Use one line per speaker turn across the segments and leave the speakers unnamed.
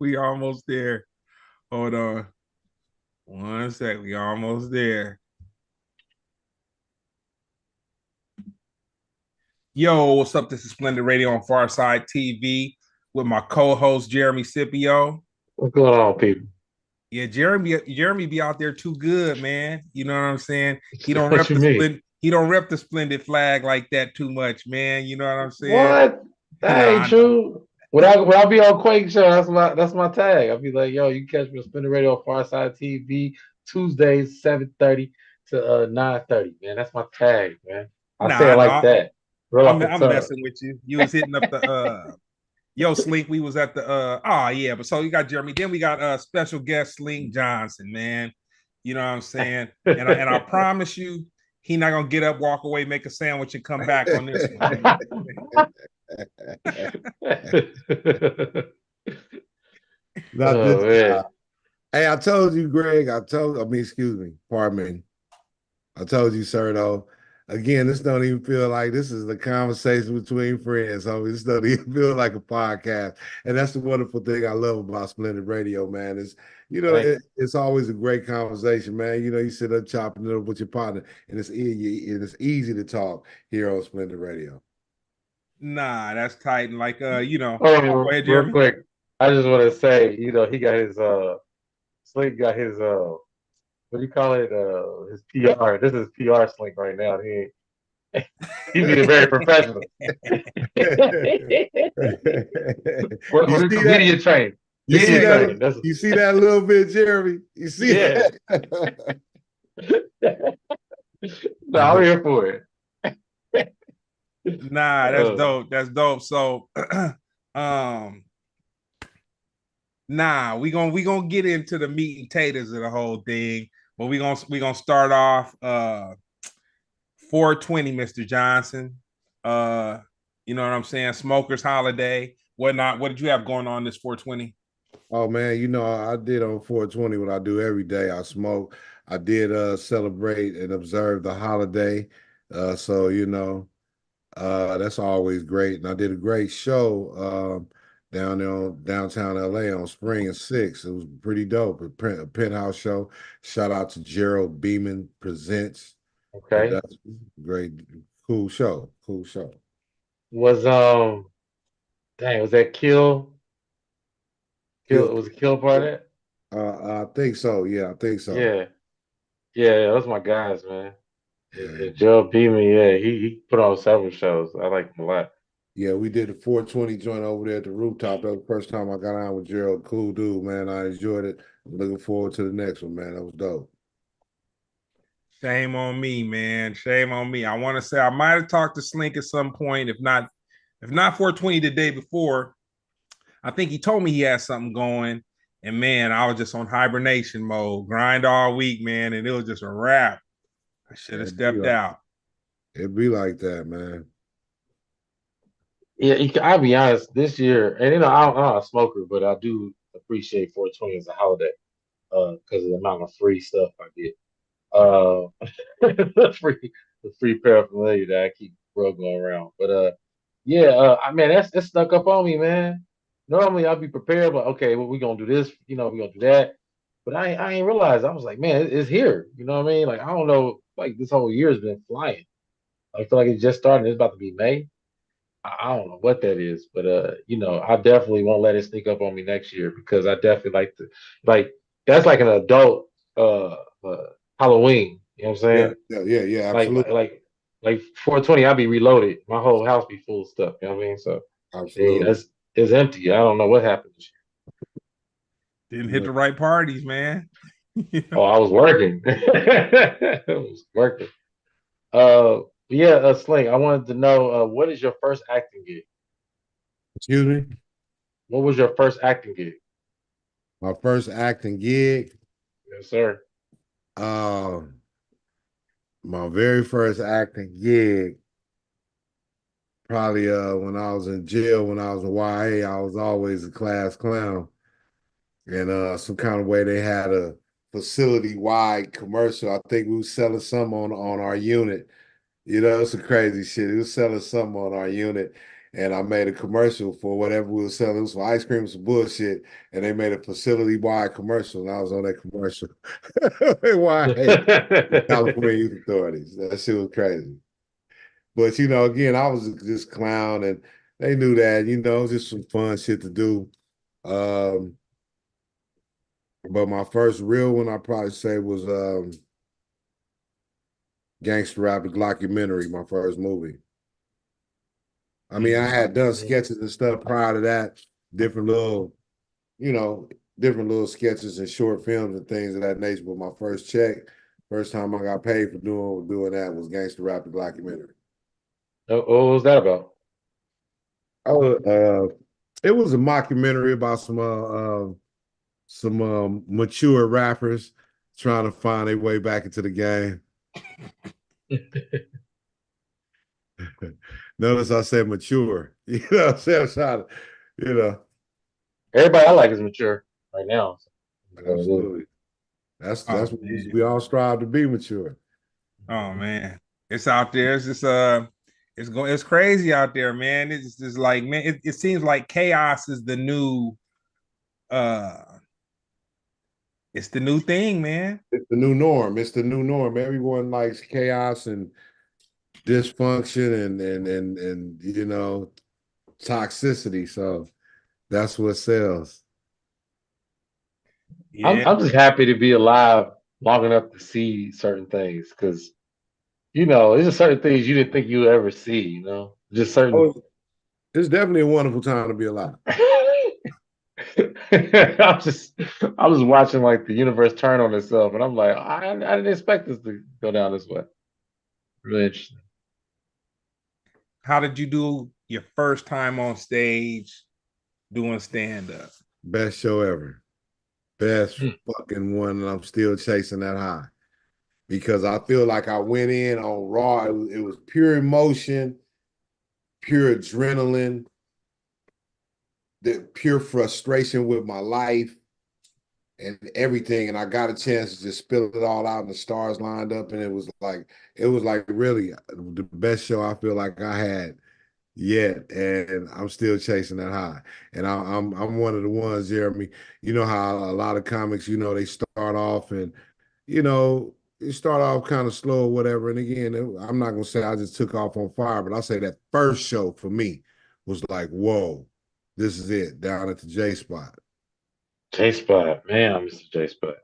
We almost there. Hold on. One sec. We almost there. Yo, what's up? This is Splendid Radio on Pharcyde TV with my co-host Jeremy Scipio.
What's going on, people?
Yeah, Jeremy be out there too good, man. You know what I'm saying? He don't
What
rep
you
the
mean?
splendid. He don't rep the splendid flag like that too much, man. You know what I'm saying?
What? That ain't
Nah,
true. When I be on Quake Show, that's my tag. I'll be like, yo, you can catch me on Spinning Radio on Farside TV Tuesdays 7:30 to 9:30. Man, that's my tag, man. I say it
nah,
like
no.
that. Roll off the
I'm
tongue.
messing with you. You was hitting up the yo Slink. We was at the oh yeah, but so you got Jeremy. Then we got special guest Slink Johnson, man. You know what I'm saying? And I promise you, he not gonna get up, walk away, make a sandwich, and come back on this one.
Not this
Oh man.
time. Hey, I told you, Greg. I mean, excuse me, pardon me. I told you, sir, though. Again, this don't even feel like this is a conversation between friends. I mean, this don't even feel like a podcast. And that's the wonderful thing I love about Splendid Radio, man. Is
Thank you.
it's always a great conversation, man. You sit up chopping it up with your partner, and it's easy to talk here on Splendid Radio.
Nah, that's tight. And like go ahead,
Real
Jeremy.
quick, I just want to say, he got his Slink got his what do you call it? His PR. This is PR Slink right now. He's being very professional.
You
We're
see that?
media trained.
You see
Media
Yeah,
that?
trained. That's
You see that little bit, Jeremy? You see
yeah.
that?
No, I'm here for it.
nah, that's
Uh,
dope. That's dope. So um nah, we gonna get into the meat and taters of the whole thing, but we gonna start off 420, Mr. Johnson. Uh, you know what I'm saying? Smokers holiday, whatnot. What did you have going on this 420?
Oh man, I did on 420 what I do every day. I smoke. I did celebrate and observe the holiday. So that's always great. And I did a great show down there on downtown LA on Spring and Six. It was pretty dope. A penthouse show. Shout out to Gerald Beeman Presents
okay.
Production. Great, cool show. Cool show.
Was dang, was that kill?
Kill,
Kill was a kill part of that?
I think so. Yeah, I think so.
Yeah. Yeah, those my guys, man.
Yeah.
Joe Beamer, yeah, he put on several shows. I like him a lot.
Yeah, we did the 420 joint over there at the rooftop. That was the first time I got on with Gerald. Cool dude, man. I enjoyed it. Looking forward to the next one, man. That was dope.
Shame on me, man. Shame on me. I want to say I might have talked to Slink at some point, if not 420 the day before. I think he told me he had something going. And man, I was just on hibernation mode, grind all week, man, and it was just a wrap. I should
Yeah,
have stepped out.
it'd be like that, man.
Yeah, I'll be honest, this year, and I'm not a smoker, but I do appreciate 420 as a holiday, because of the amount of free stuff I get. The free paraphernalia that I keep going around. But yeah, I mean that's stuck up on me, man. Normally I'll be prepared, but okay, well, we gonna do this, we gonna do that. But I ain't realized. I was like, man, it's here. You know what I mean? Like I don't know, like this whole year has been flying. I feel like it's just starting. It's about to be May. I don't know what that is, but I definitely won't let it sneak up on me next year because I definitely like that's like an adult uh Halloween. You know what I'm
Yeah,
saying?
yeah, yeah, yeah,
Like
absolutely.
like like like 420, I'll be reloaded. My whole house be full of stuff. You know what I mean? So
Absolutely.
it's empty. I don't know what happened this
Didn't hit
Yeah.
the right parties, man.
year. Oh, I was working. I was working. Yeah, Sling. I wanted to know what is your first acting gig?
Excuse me.
What was your first acting gig?
My first acting gig.
Yes, sir.
Um, my very first acting gig, probably when I was in jail when I was in YA, I was always a class clown. And some kind of way they had a facility-wide commercial. I think we were selling some on our unit. It's some crazy shit. He was selling something on our unit. and I made a commercial for whatever we were selling. It was some ice cream, some bullshit, and they made a facility-wide commercial, and I was on that commercial. Why? The California Youth Authorities. That shit was crazy. But again, I was just clown, and they knew that. It was just some fun shit to do. Um, but my first real one, I probably say, was Gangster Rap Documentary, my first movie. I mean, I had done sketches and stuff prior to that, different little, different little sketches and short films and things of that nature. But my first time I got paid for doing that was Gangster Rap Documentary.
What was that about?
It was a mockumentary about some mature rappers trying to find their way back into the game. Notice I said mature. You know what I'm saying? I'm trying to,
Everybody I like is mature right now.
Absolutely. That's what we all strive to be, mature.
Oh man. It's out there. It's just it's crazy out there, man. It's just like, man, it seems like chaos is the new it's the new thing, man.
It's the new norm. It's the new norm. Everyone likes chaos and dysfunction and toxicity. So that's what sells.
Yeah. I'm just happy to be alive long enough to see certain things, because there's just certain things you didn't think you would ever see. Just certain.
It's definitely a wonderful time to be alive.
I was watching like the universe turn on itself, and I'm like, I didn't expect this to go down this way. Really interesting.
How did you do your first time on stage doing stand-up?
Best show ever. Best fucking one, and I'm still chasing that high. Because I feel like I went in on raw. It was pure emotion, pure adrenaline, the pure frustration with my life and everything. And I got a chance to just spill it all out, and the stars lined up, and it was like really the best show I feel like I had yet, and I'm still chasing that high. And I'm one of the ones, Jeremy. You know how a lot of comics, they start off and you start off kind of slow or whatever. And again, I'm not gonna say I just took off on fire, but I'll say that first show for me was like, whoa, this is it, down at the J Spot.
J Spot, man, I miss the J Spot.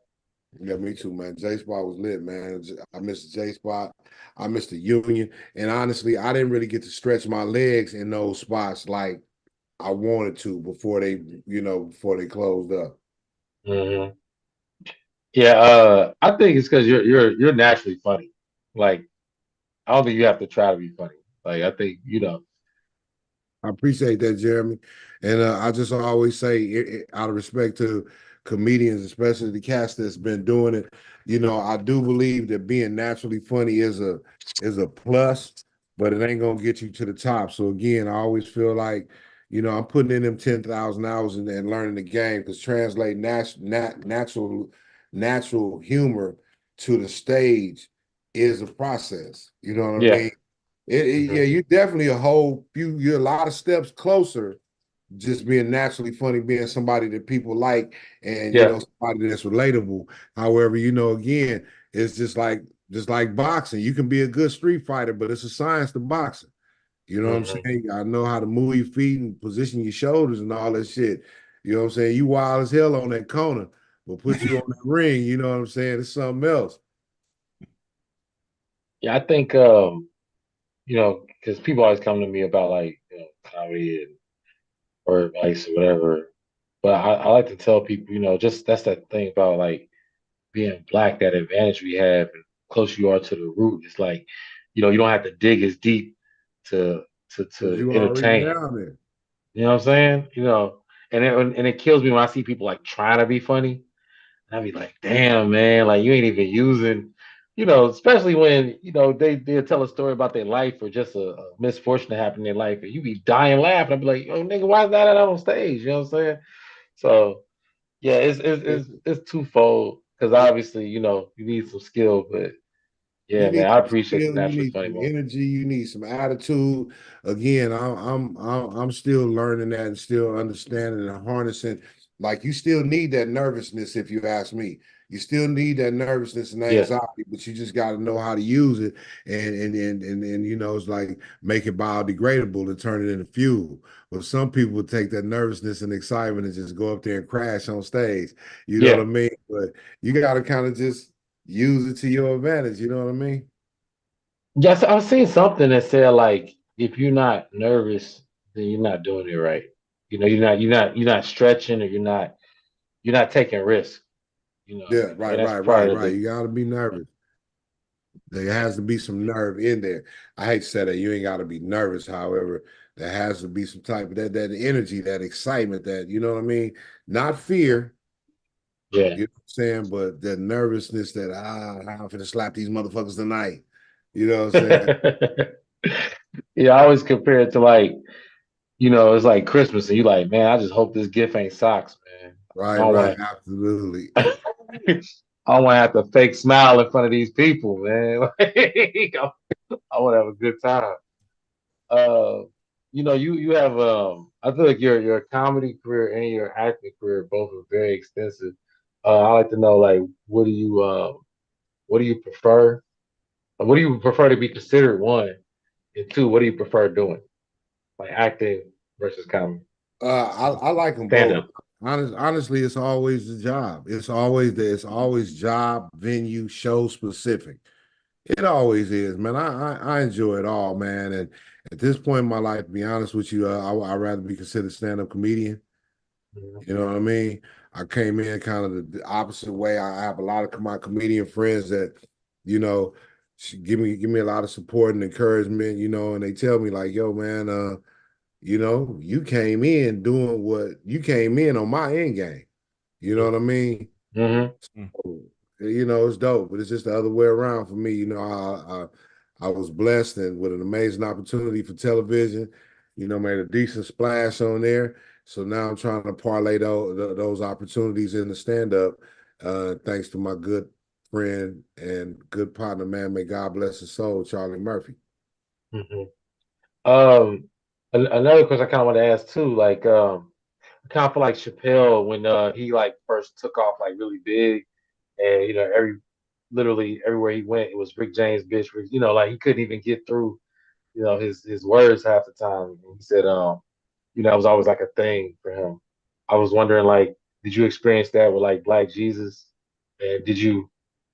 Yeah, me too, man. J Spot was lit, man. I missed the J Spot. I missed the Union. And honestly, I didn't really get to stretch my legs in those spots like I wanted to before they closed up.
Mm-hmm. Yeah, I think it's because you're naturally funny. Like, I don't think you have to try to be funny. Like, I think
I appreciate that, Jeremy. And I just always say, out of respect to comedians, especially the cast that's been doing it, I do believe that being naturally funny is a plus, but it ain't gonna get you to the top. So again, I always feel like, I'm putting in them 10,000 hours and learning the game, because translate natural humor to the stage is a process. You know what I mean? Yeah, you're definitely you're a lot of steps closer just being naturally funny, being somebody that people like, and somebody that's relatable. However, again, it's just like boxing. You can be a good street fighter, but it's a science to boxing. You know what I'm saying? I know how to move your feet and position your shoulders and all that shit. You know what I'm saying? You wild as hell on that corner, but put you on that ring, you know what I'm saying? It's something else.
Yeah, I think because people always come to me about like comedy or advice or whatever. But I like to tell people, just that's that thing about like being black, that advantage we have and close you are to the root. It's like, you don't have to dig as deep to
You already
entertain.
down there.
You know what I'm saying? And it kills me when I see people like trying to be funny. And I be like, damn, man, like you ain't even using, especially when, they tell a story about their life or just a misfortune that happened in their life, and you be dying laughing. I be like, oh nigga, why is that on stage? You know what I'm saying? So yeah, it's twofold, because obviously, you need some skill, but Yeah,
You
man.
need
I
some
appreciate the
skill, you
naturally
need
funny
some
moment.
energy, you need some attitude. Again, I'm still learning that and still understanding and harnessing. Like you still need that nervousness, if you ask me. You still need that nervousness and
Yeah.
anxiety, but you just got to know how to use it, and you know, it's like make it biodegradable and turn it into fuel. But some people would take that nervousness and excitement and just go up there and crash on stage. You know what I
Yeah.
mean? But you got to kind of just use it to your advantage. You know what I mean?
Yes, I was seeing something that said like if you're not nervous, then you're not doing it right. You know, you're not stretching or you're not taking risks. You know,
Yeah,
and
right,
that's
right,
part
right,
of
right.
the
You got to be nervous. There has to be some nerve in there. I hate to say that you ain't got to be nervous. However, there has to be some type of that energy, that excitement, that you know what I mean. Not fear,
yeah.
you know what I'm saying, but that nervousness that I'm gonna slap these motherfuckers tonight. You know what I'm saying?
Yeah, I always compare it to like, it's like Christmas and you like, man, I just hope this gift ain't socks, man. I
Right,
don't
right,
want
absolutely.
to I don't want to have to fake smile in front of these people, man. I want to have a good time. Uh, you have I feel like your comedy career and your acting career both are very extensive. I like to know like what do you prefer? What do you prefer to be considered one? And two, what do you prefer doing? Like acting versus comedy.
I like them
Stand
both.
up.
Honestly, it's always the job. It's always job, venue, show specific. It always is, man. I enjoy it all, man. And at this point in my life, to be honest with you, I'd rather be considered stand-up comedian.
Mhm.
You know what I mean? I came in kind of the opposite way. I have a lot of my comedian friends that, you know, give me a lot of support and encouragement, you know, and they tell me like, yo, man, you know, you came in doing what you came in on my end game. You know what I mean?
Mm-hmm.
You know, it's dope, but it's just the other way around for me. You know, I was blessed and with an amazing opportunity for television. You know, made a decent splash on there. So now I'm trying to parlay those opportunities in the stand up. Thanks to my good friend and good partner, man. May God bless his soul, Charlie Murphy.
Mm-hmm. Um, Another question I kind of want to ask too, like, I kind of feel like Chappelle when he like first took off like really big, and literally everywhere he went, it was Rick James, bitch. Like he couldn't even get through, his words half the time. And he said, it was always like a thing for him. I was wondering, like, did you experience that with like Black Jesus, and did you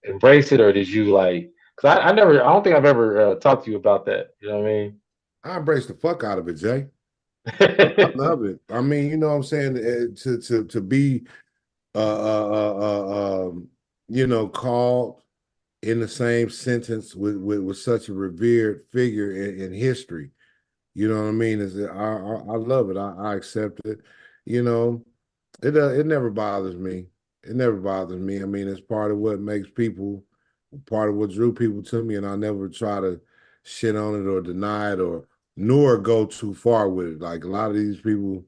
embrace it, or did you like? Because I don't think I've ever talked to you about that. You know what I
I embrace the fuck out of it, Jay. I
mean?
love it. I mean, you know what I'm saying? To be you know, called in the same sentence with such a revered figure in history. You know what I mean? I love it. I accept it. You know, it never bothers me. It never bothers me. I mean, it's part of what makes people, part of what drew people to me, and I never try to shit on it or deny it or nor go too far with it. Like a lot of these people,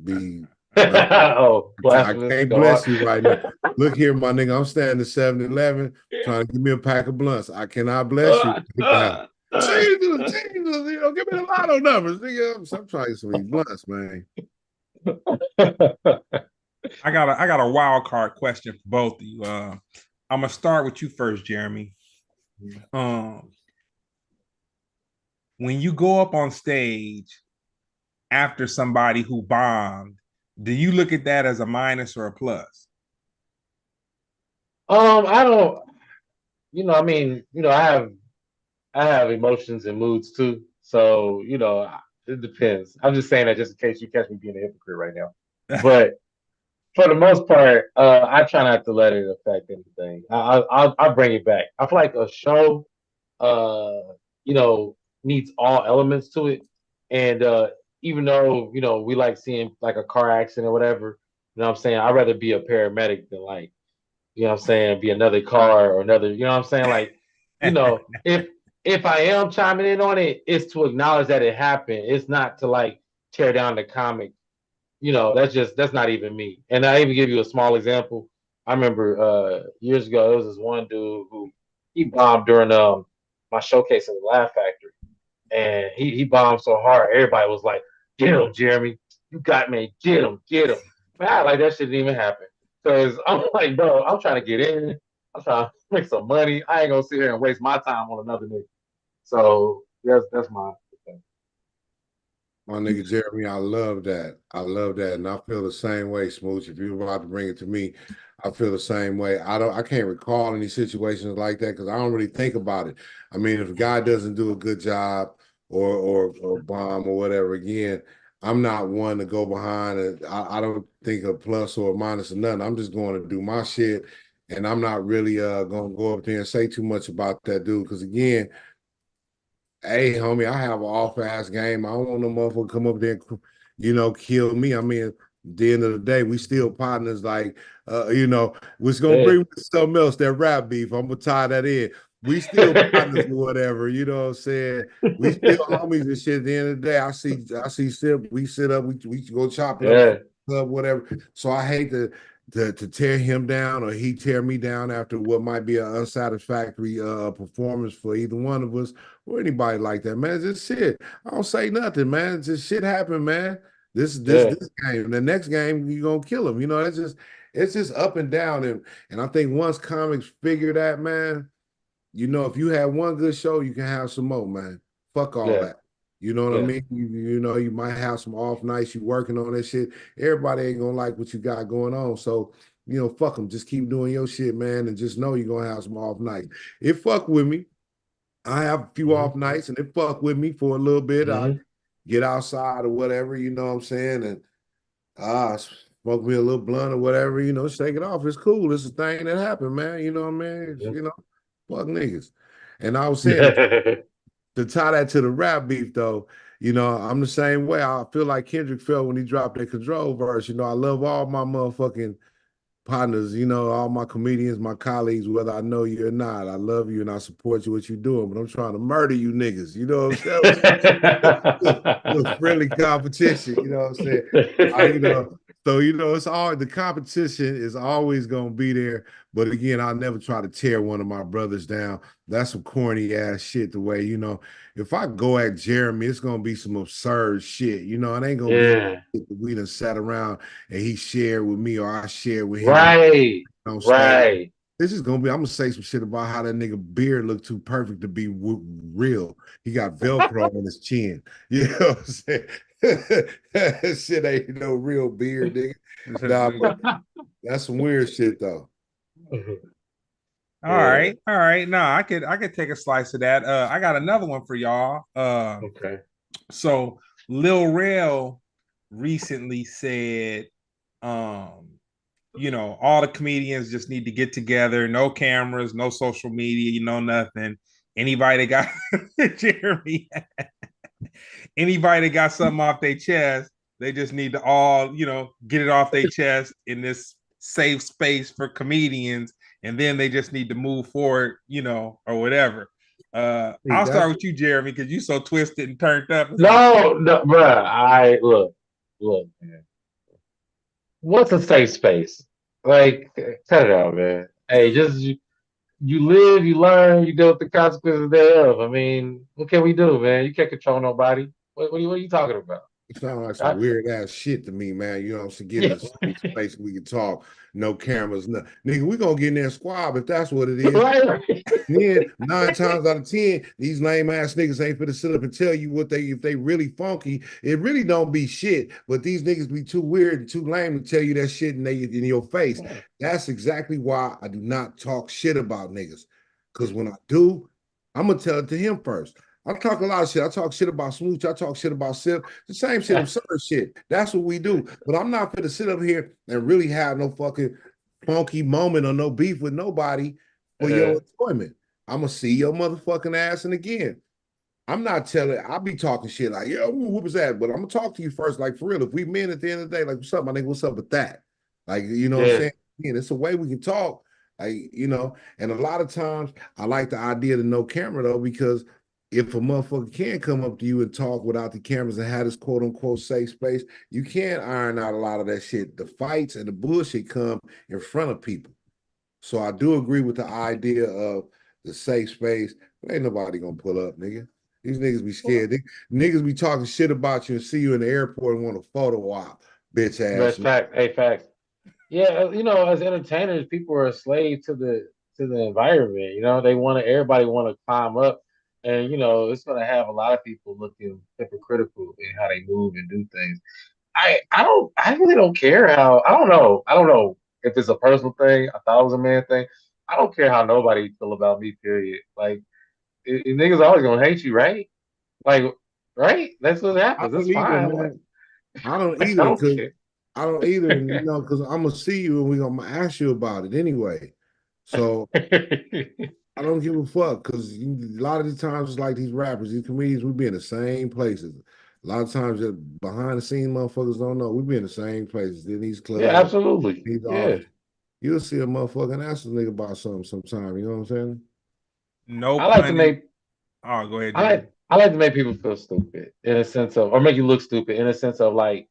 be
Oh,
I
blasphemous!
can't
Go on.
bless you right now. Look here, my nigga. I'm standing at 7-Eleven trying to give me a pack of blunts. I cannot bless you right now. Jesus, give me the lotto numbers, nigga. I'm trying to get some of these blunts, man.
I got a wild card question for both of you. I'm gonna start with you first, Jeremy. Um, when you go up on stage after somebody who bombed, do you look at that as a minus or a plus?
I don't. I mean, I have emotions and moods too. So, it depends. I'm just saying that just in case you catch me being a hypocrite right now. But for the most part, I try not to let it affect anything. I'll bring it back. I feel like a show, uh, you know, needs all elements to it. And even though, we like seeing like a car accident or whatever, what I'm saying? I'd rather be a paramedic than like, what I'm saying, be another car or another, what I'm saying? Like, if I am chiming in on it, it's to acknowledge that it happened. It's not to like tear down the comic. That's not even me. And I even give you a small example. I remember years ago, there was this one dude who he bombed during my showcase at the Laugh Factory, and he bombed so hard, everybody was like, "Get him, Jeremy! You got me! Get him! Get him!" Man, I like that shit didn't even happen because I'm like, bro, I'm trying to get in. I'm trying to make some money. I ain't gonna sit here and waste my time on another nigga. So that's my thing.
My nigga Jeremy, I love that. I love that. And I feel the same way, Smooch. If you're about to bring it to me, I feel the same way. I can't recall any situations like that because I don't really think about it. I mean, if a guy doesn't do a good job or bomb or whatever, again, I'm not one to go behind it. I don't think a plus or a minus or nothing. I'm just going to do my shit. And I'm not really gonna go up there and say too much about that dude. Because again, hey, homie, I have an off-ass game. I don't want no motherfucker come up there and, kill me. I mean, at the end of the day, we still partners. Like, what's gonna
Yeah,
bring me to something else? That rap beef. I'm gonna tie that in. We still partners or whatever. You know what I'm saying? We still homies and shit. At the end of the day, I see Sip. We sit up. We go chop it up,
yeah,
club, whatever. So I hate to tear him down or he tear me down after what might be an unsatisfactory performance for either one of us or anybody like that, man. Just shit. I don't say nothing, man. Just shit happen, man.
yeah,
This game. The next game, you gonna kill him. It's just up and down. And I think once comics figure that, man, if you have one good show, you can have some more, man. Fuck all
yeah,
that. You know what I
yeah,
mean? You might have some off nights, you working on that shit. Everybody ain't gonna like what you got going on. So, fuck them. Just keep doing your shit, man, and just know you're gonna have some off nights. It fuck with me. I have a few
mm-hmm,
off nights and it fuck with me for a little bit. I
mm-hmm,
get outside or whatever, you know what I'm saying? And smoke me a little blunt or whatever, shake it off. It's cool. It's a thing that happened, man. You know what I mean? Fuck niggas. And I was saying
yeah.
to tie that to the rap beef though, I'm the same way. I feel like Kendrick felt when he dropped that control verse. I love all my motherfucking partners, all my comedians, my colleagues, whether I know you or not. I love you and I support you what you're doing, but I'm trying to murder you niggas. You know what I'm saying? Little friendly competition, you know what I'm saying? I, you know, so it's all the competition is always gonna be there. But again, I'll never try to tear one of my brothers down. That's some corny ass shit. The way, if I go at Jeremy, it's gonna be some absurd shit. It ain't gonna be
Yeah,
we done sat around and he shared with me or I shared with him
right,
on stage.
right.
This is gonna be. I'm gonna say some shit about how that nigga beard looked too perfect to be real. He got Velcro on his chin. You know what I'm saying? That shit ain't no real beard, nigga. Nah, but that's some weird shit though.
Yeah,
All right. No, I could take a slice of that. I got another one for y'all.
okay.
So Lil Rel recently said, all the comedians just need to get together, no cameras, no social media, nothing. Anybody that got Jeremy, anybody that got something off their chest, they just need to all, get it off their chest in this safe space for comedians, and then they just need to move forward, or whatever.
See,
I'll start
that's
with you, Jeremy, because you so twisted and turned up. It's like,
No, no, bruh. I look, man. What's a safe space? Like, cut it out, man. Hey, just you live, you learn, you deal with the consequences thereof. I mean, what can we do, man? You can't control nobody. What are you talking about?
it sounds like some
I,
weird ass shit to me, man. You know what I'm saying? Get in
yeah,
a safe space we can talk, no cameras, no nigga. We gonna get in there and squab if that's what it is.
right.
Then 9 times out of 10, these lame ass niggas ain't finna sit up and tell you what if they really funky. It really don't be shit, but these niggas be too weird and too lame to tell you that shit in your face. That's exactly why I do not talk shit about niggas. Cause when I do, I'm gonna tell it to him first. I talk a lot of shit. I talk shit about Smooch. I talk shit about Sip. The same shit, absurd shit. That's what we do. But I'm not gonna sit up here and really have no fucking funky moment or no beef with nobody for your enjoyment. I'm gonna see your motherfucking ass. And again, I'm not telling, I'll be talking shit like, yeah, what was that? But I'm gonna talk to you first, like for real. If we men at the end of the day, like, what's up, my nigga? What's up with that? Like, you know what I'm
Yeah,
saying? Again, it's a way we can talk. Like, and a lot of times I like the idea of no camera though, because if a motherfucker can come up to you and talk without the cameras and have this quote unquote safe space, you can iron out a lot of that shit. The fights and the bullshit come in front of people. So I do agree with the idea of the safe space. But ain't nobody gonna pull up, nigga. These niggas be scared. Niggas be talking shit about you and see you in the airport and want a photo op, bitch ass.
That's facts. Hey, facts. Yeah, as entertainers, people are a slave to the environment. They everybody want to climb up, and it's gonna have a lot of people looking hypocritical in how they move and do things. I really don't care how. I don't know if it's a personal thing. I thought it was a man thing. I don't care how nobody feel about me. Period. Like, niggas always gonna hate you, right? Like, right? That's what
I
happens. That's
don't either,
fine. Like,
man. I don't
I
either,
don't
cause
care.
I don't either, because I'm gonna see you and we're gonna ask you about it anyway. So I don't give a fuck, because a lot of the times it's like these rappers, these comedians, we be in the same places. A lot of times, just behind the scenes, motherfuckers don't know. We be in the same places in these
Yeah,
clubs,
absolutely.
these
Yeah.
offices. You'll see a motherfucker and ask a nigga about something sometime. You know what I'm saying?
No
I like to
pun in.
make
Oh, go ahead,
I
Jerry.
like to make people feel stupid in a sense of, or make you look stupid in a sense of, like,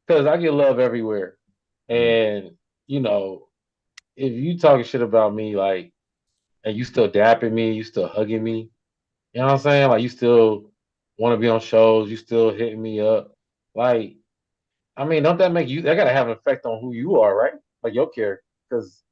because I get love everywhere, and you know if you talking shit about me, like, and you still dapping me, you still hugging me, you know what I'm saying? Like, you still want to be on shows, you still hitting me up, like, I mean, don't that make you? That gotta have an effect on who you are, right? Like your character, because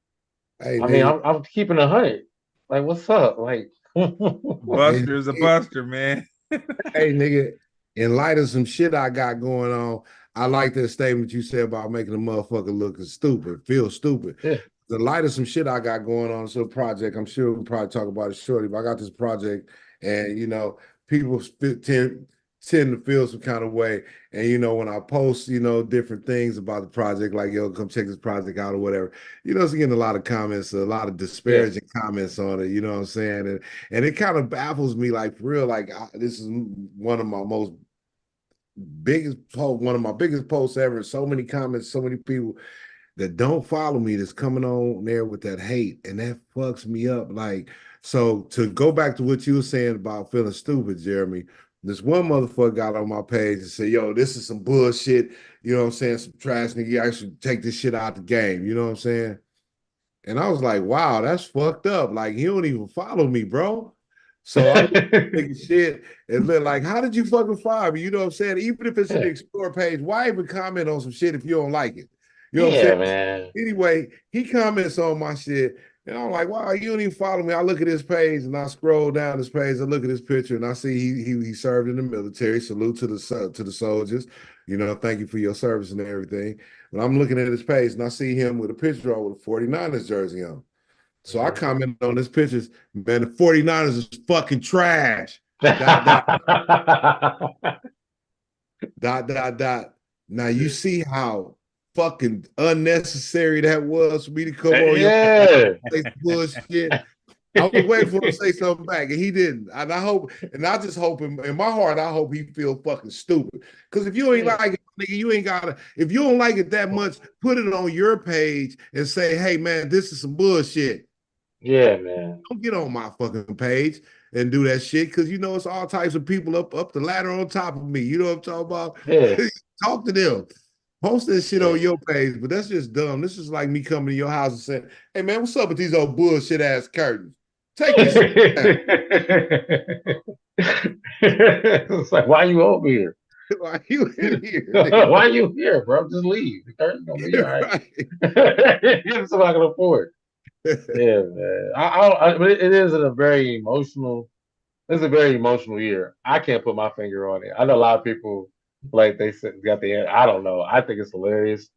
Hey,
I mean,
nigga.
I'm keeping 100. Like, what's up? Like,
Hey,
Buster's a buster, man.
hey, nigga, in light of some shit I got going on, I like that statement you said about making a motherfucker look stupid, feel stupid.
yeah,
The light of some shit I got going on, so project, I'm sure we'll probably talk about it shortly, but I got this project and, people tend to feel some kind of way. And, when I post, different things about the project, like, yo, come check this project out or whatever, it's getting a lot of comments, a lot of
yeah,
disparaging comments on it, you know what I'm saying? And it kind of baffles me, like, for real, like, this is one of my one of my biggest posts ever. So many comments, so many people that don't follow me that's coming on there with that hate, and that fucks me up. Like, so to go back to what you were saying about feeling stupid, Jeremy, this one motherfucker got on my page and said, yo, this is some bullshit, you know what I'm saying, some trash nigga, you actually take this shit out the game, you know what I'm saying? And I was like, wow, that's fucked up. Like, he don't even follow me, bro. So I look at shit and look like, how did you fucking fire me? You know what I'm saying? Even if it's in the
yeah,
explore page, why even comment on some shit if you don't like it? You know what I'm
yeah,
saying?
man.
Anyway, he comments on my shit, and I'm like, wow, you don't even follow me. I look at his page and I scroll down his page, I look at his picture, and I see he served in the military. Salute to the soldiers. Thank you for your service and everything. But I'm looking at his page and I see him with a picture on with a 49ers jersey on. So I commented on his pictures, man, the 49ers is fucking trash. Dot, dot, dot, dot, dot. Now you see how fucking unnecessary that was for me to come on your
Yeah.
say bullshit. I was waiting for him to say something back, and he didn't. And I just hope in my heart, I hope he feel fucking stupid. Because if you ain't
Yeah.
like it, nigga, you ain't gotta. If you don't like it that much, put it on your page and say, "Hey, man, this is some bullshit."
Yeah, man.
Don't get on my fucking page and do that shit, because it's all types of people up the ladder on top of me. You know what I'm talking about?
Yeah.
Talk to them. Post that shit
Yeah.
on your page, but that's just dumb. This is like me coming to your house and saying, "Hey, man, what's up with these old bullshit ass curtains? Take this shit down."
It's like, why you over here?
Why you in here, nigga?
Why you here, bro? Just leave. The curtain's gonna be all right.
Right.
It's not gonna afford. Yeah, man. But it is a very emotional. It's a very emotional year. I can't put my finger on it. I know a lot of people, like, they said, got the end. I don't know. I think it's hilarious.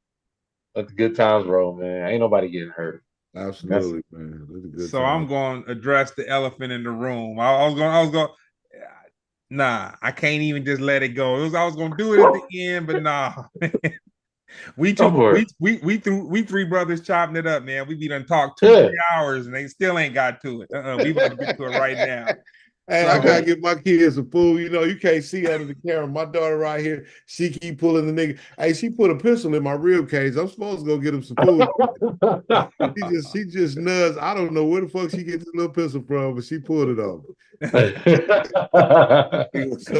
Let the good times roll, man. Ain't nobody getting hurt. That's
Absolutely, man. That's a good
So I'm
time.
going to address the elephant in the room. I was going. Nah, I can't even just let it go. I was going to do it at the end, but nah. we
go
two,
for
we
it.
we three brothers chopping it up, man. We be done talk two,
Yeah.
3 hours, and they still ain't got to it. We about to get to it right now.
Hey, I gotta
So
get my kids some food. You can't see under the camera. My daughter right here, she keep pulling the nigga. Hey, she put a pistol in my rib cage. I'm supposed to go get him some food. She just nuts. I don't know where the fuck she gets this little pistol from, but she pulled it off. Some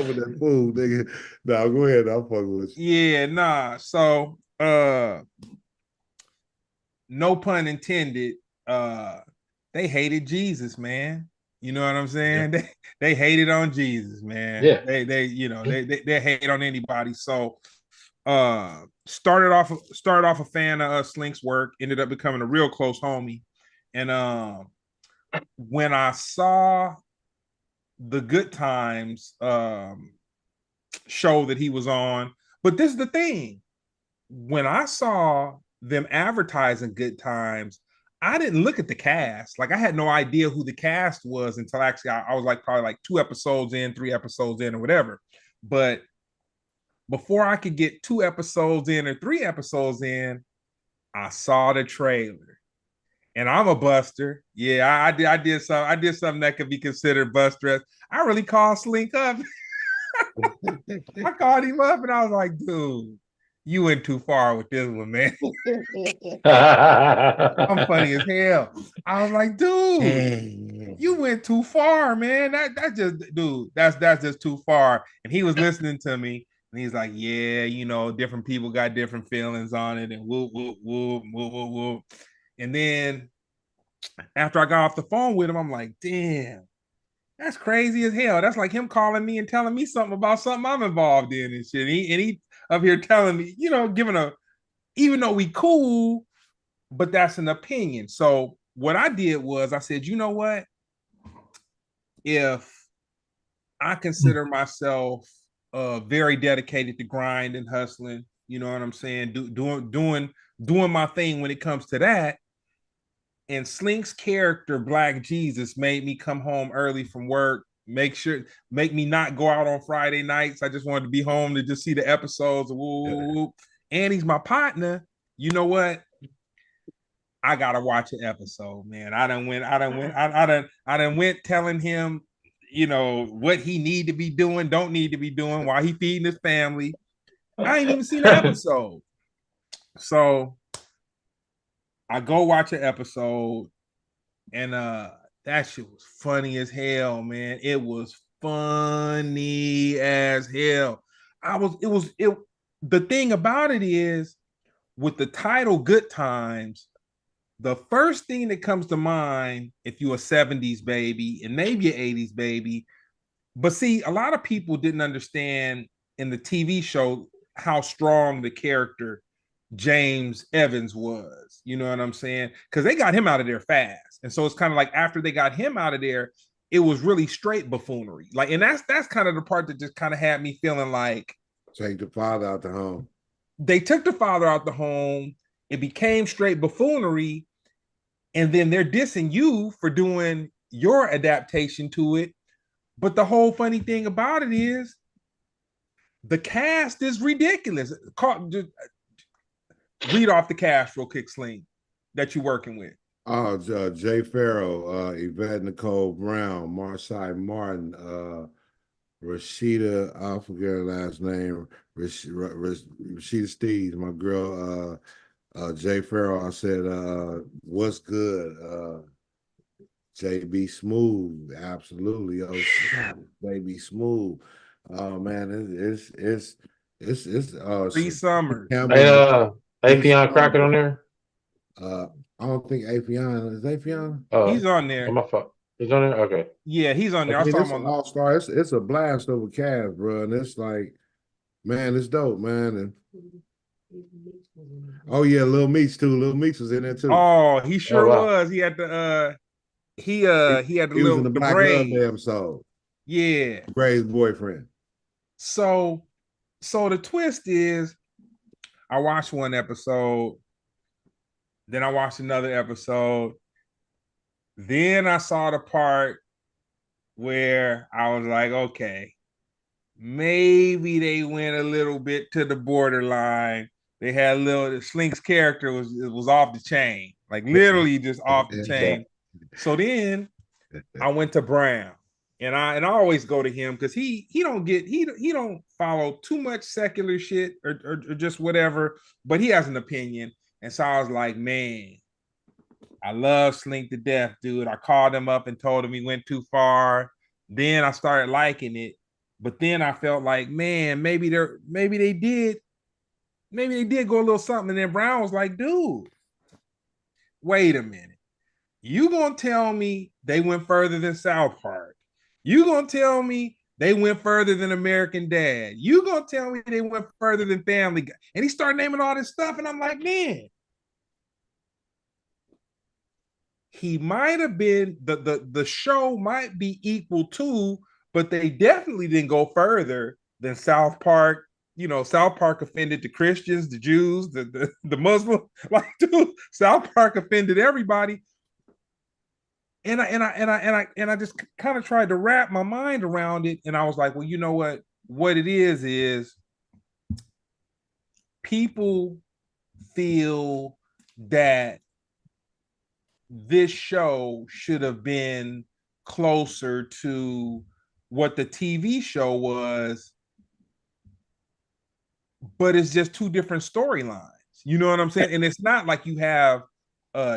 of that food, nigga. Nah, go ahead. I'll fuck with you.
yeah, nah. So no pun intended. They hated Jesus, man. You know what I'm
Yeah.
saying? They hated on Jesus, man.
Yeah.
They hate on anybody. So started off a fan of Slink's work, ended up becoming a real close homie. And when I saw the Good Times show that he was on, but this is the thing. When I saw them advertising Good Times, I didn't look at the cast. Like I had no idea who the cast was until actually I was like probably like 2 episodes in, 3 episodes in, or whatever. But before I could get 2 episodes in or 3 episodes in, I saw the trailer. And I'm a buster. Yeah, I did something that could be considered buster. I really called Slink up. I called him up and I was like, dude, you went too far with this one, man. I'm funny as hell. I was like, dude, you went too far, man. That just, dude, that's just too far. And he was listening to me, and he's like, yeah, different people got different feelings on it, and whoop whoop whoop whoop whoop whoop. And then after I got off the phone with him, I'm like, damn, that's crazy as hell. That's like him calling me and telling me something about something I'm involved in and shit. And he up here telling me, giving even though we cool, but that's an opinion. So what I did was I said, you know what? If I consider myself very dedicated to grind and hustling, you know what I'm saying? Doing my thing when it comes to that. And Slink's character, Black Jesus, made me come home early from work, make me not go out on Friday nights. I just wanted to be home to just see the episodes. Woo. And he's my partner. You know what? I gotta watch an episode, man. I done went telling him, what he need to be doing, don't need to be doing while he feeding his family. I ain't even seen the episode. So I go watch an episode, and that shit was funny as hell, man. It was funny as hell. The thing about it is, with the title Good Times, the first thing that comes to mind, if you're a 70s baby and maybe an 80s baby, but see, a lot of people didn't understand in the TV show how strong the character James Evans was. You know what I'm saying? Because they got him out of there fast. And so it's kind of like after they got him out of there, it was really straight buffoonery. Like, and that's kind of the part that just kind of had me feeling like
take the father out the home.
They took the father out the home. It became straight buffoonery. And then they're dissing you for doing your adaptation to it. But the whole funny thing about it is the cast is ridiculous. Read off the cast real quick, Slink, that you're working with.
Oh, Jay Farrell, Yvette Nicole Brown, Pharcyde Martin, Rashida, I forget her last name, Rashida Steves, my girl, Jay Farrell. I said, what's good? JB Smooth, absolutely. Oh, baby Smooth. Oh man, it's
Three Summers.
Afion Crockett on there.
I don't think Afion is Afion.
He's on there.
My fault. He's on there. Okay.
Yeah, he's on there.
I mean, it's an all-star. It's a blast of a cast, bro, and it's like, man, it's dope, man. And oh yeah, Lil Meats too. Lil Meats was in there too.
Oh, he sure was. He had the he had the
he
little
was in the Black Love episode.
Yeah,
Gray's boyfriend.
So the twist is, I watched one episode, then I watched another episode, then I saw the part where I was like, okay, maybe they went a little bit to the borderline. They had a little, Slink's character was off the chain, like literally just off the chain. So then I went to Brown, and I always go to him because he don't follow too much secular shit or just whatever, but he has an opinion. And so I was like, man, I love Slink to death, dude. I called him up and told him he went too far. Then I started liking it, but then I felt like, man, maybe they did go a little something. And then Brown was like, dude, wait a minute. You gonna tell me they went further than South Park? You gonna tell me they went further than American Dad? You gonna tell me they went further than Family Guy? And he started naming all this stuff, and I'm like, man, he might have been the show might be equal to, but they definitely didn't go further than South Park. You know, South Park offended the Christians, the Jews, the Muslim. Like, dude, South Park offended everybody. And I just kind of tried to wrap my mind around it, and I was like, well, you know what? What it is people feel that this show should have been closer to what the TV show was, but it's just two different storylines. You know what I'm saying? And it's not like you have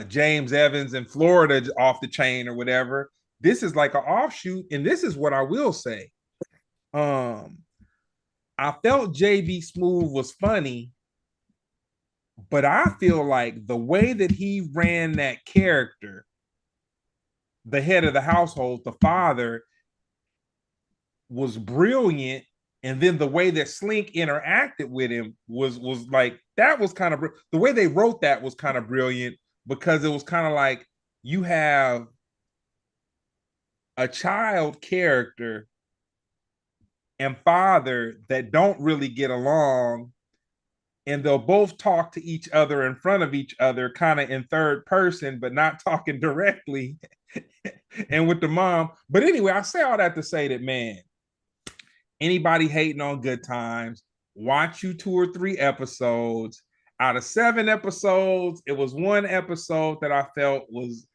James Evans in Florida off the chain or whatever. This is like an offshoot, and this is what I will say. I felt JB Smooth was funny, but I feel like the way that he ran that character, the head of the household, the father, was brilliant. And then the way that Slink interacted with him was like, that was kind of, the way they wrote that was kind of brilliant, because it was kind of like you have a child character and father that don't really get along, and they'll both talk to each other in front of each other, kind of in third person, but not talking directly. And with the mom. But anyway, I say all that to say that, man, anybody hating on Good Times, watch you 2 or 3 episodes. Out of 7 episodes, it was 1 episode that I felt was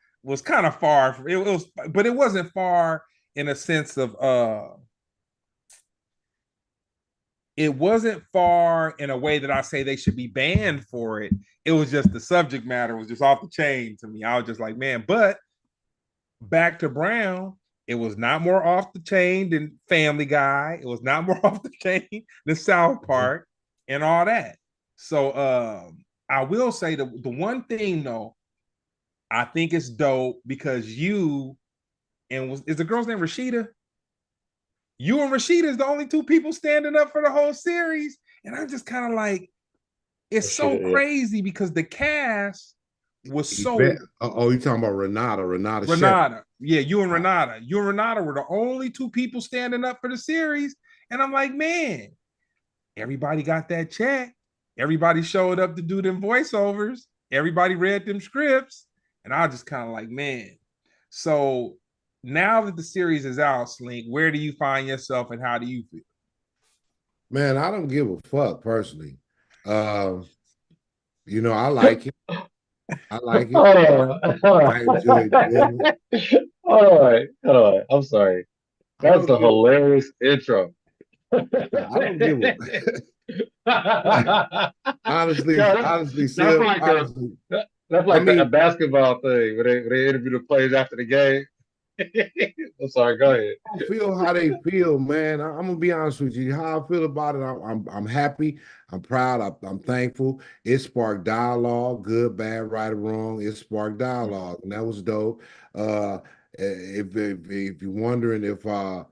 kind of far. It was, but it wasn't far in a sense of it wasn't far in a way that I say they should be banned for it. It was just the subject matter was just off the chain to me. I was just like, man, but back to Brown, it was not more off the chain than Family Guy. It was not more off the chain than South Park and all that. So I will say the one thing though, I think it's dope because you and is the girl's name Rashida? You and Rashida is the only 2 people standing up for the whole series. And I'm just kind of like, it's so crazy because the cast was so.
Oh, you talking about Renata?
Renata. Yeah, you and Renata. You and Renata were the only 2 people standing up for the series. And I'm like, man, everybody got that check. Everybody showed up to do them voiceovers. Everybody read them scripts. And I was just kind of like, man. So now that the series is out, Slink, where do you find yourself and how do you feel?
Man, I don't give a fuck personally. You know, I like it. I like it. I enjoy it.
All right. I'm sorry. That's a hilarious intro.
I don't give a honestly,
that's like a basketball thing where they interview the players after the game. I'm sorry, go ahead.
I feel how they feel, man. I'm gonna be honest with you. How I feel about it, I'm happy, I'm proud, I'm thankful. It sparked dialogue, good, bad, right, or wrong. It sparked dialogue, and that was dope. If you're wondering if the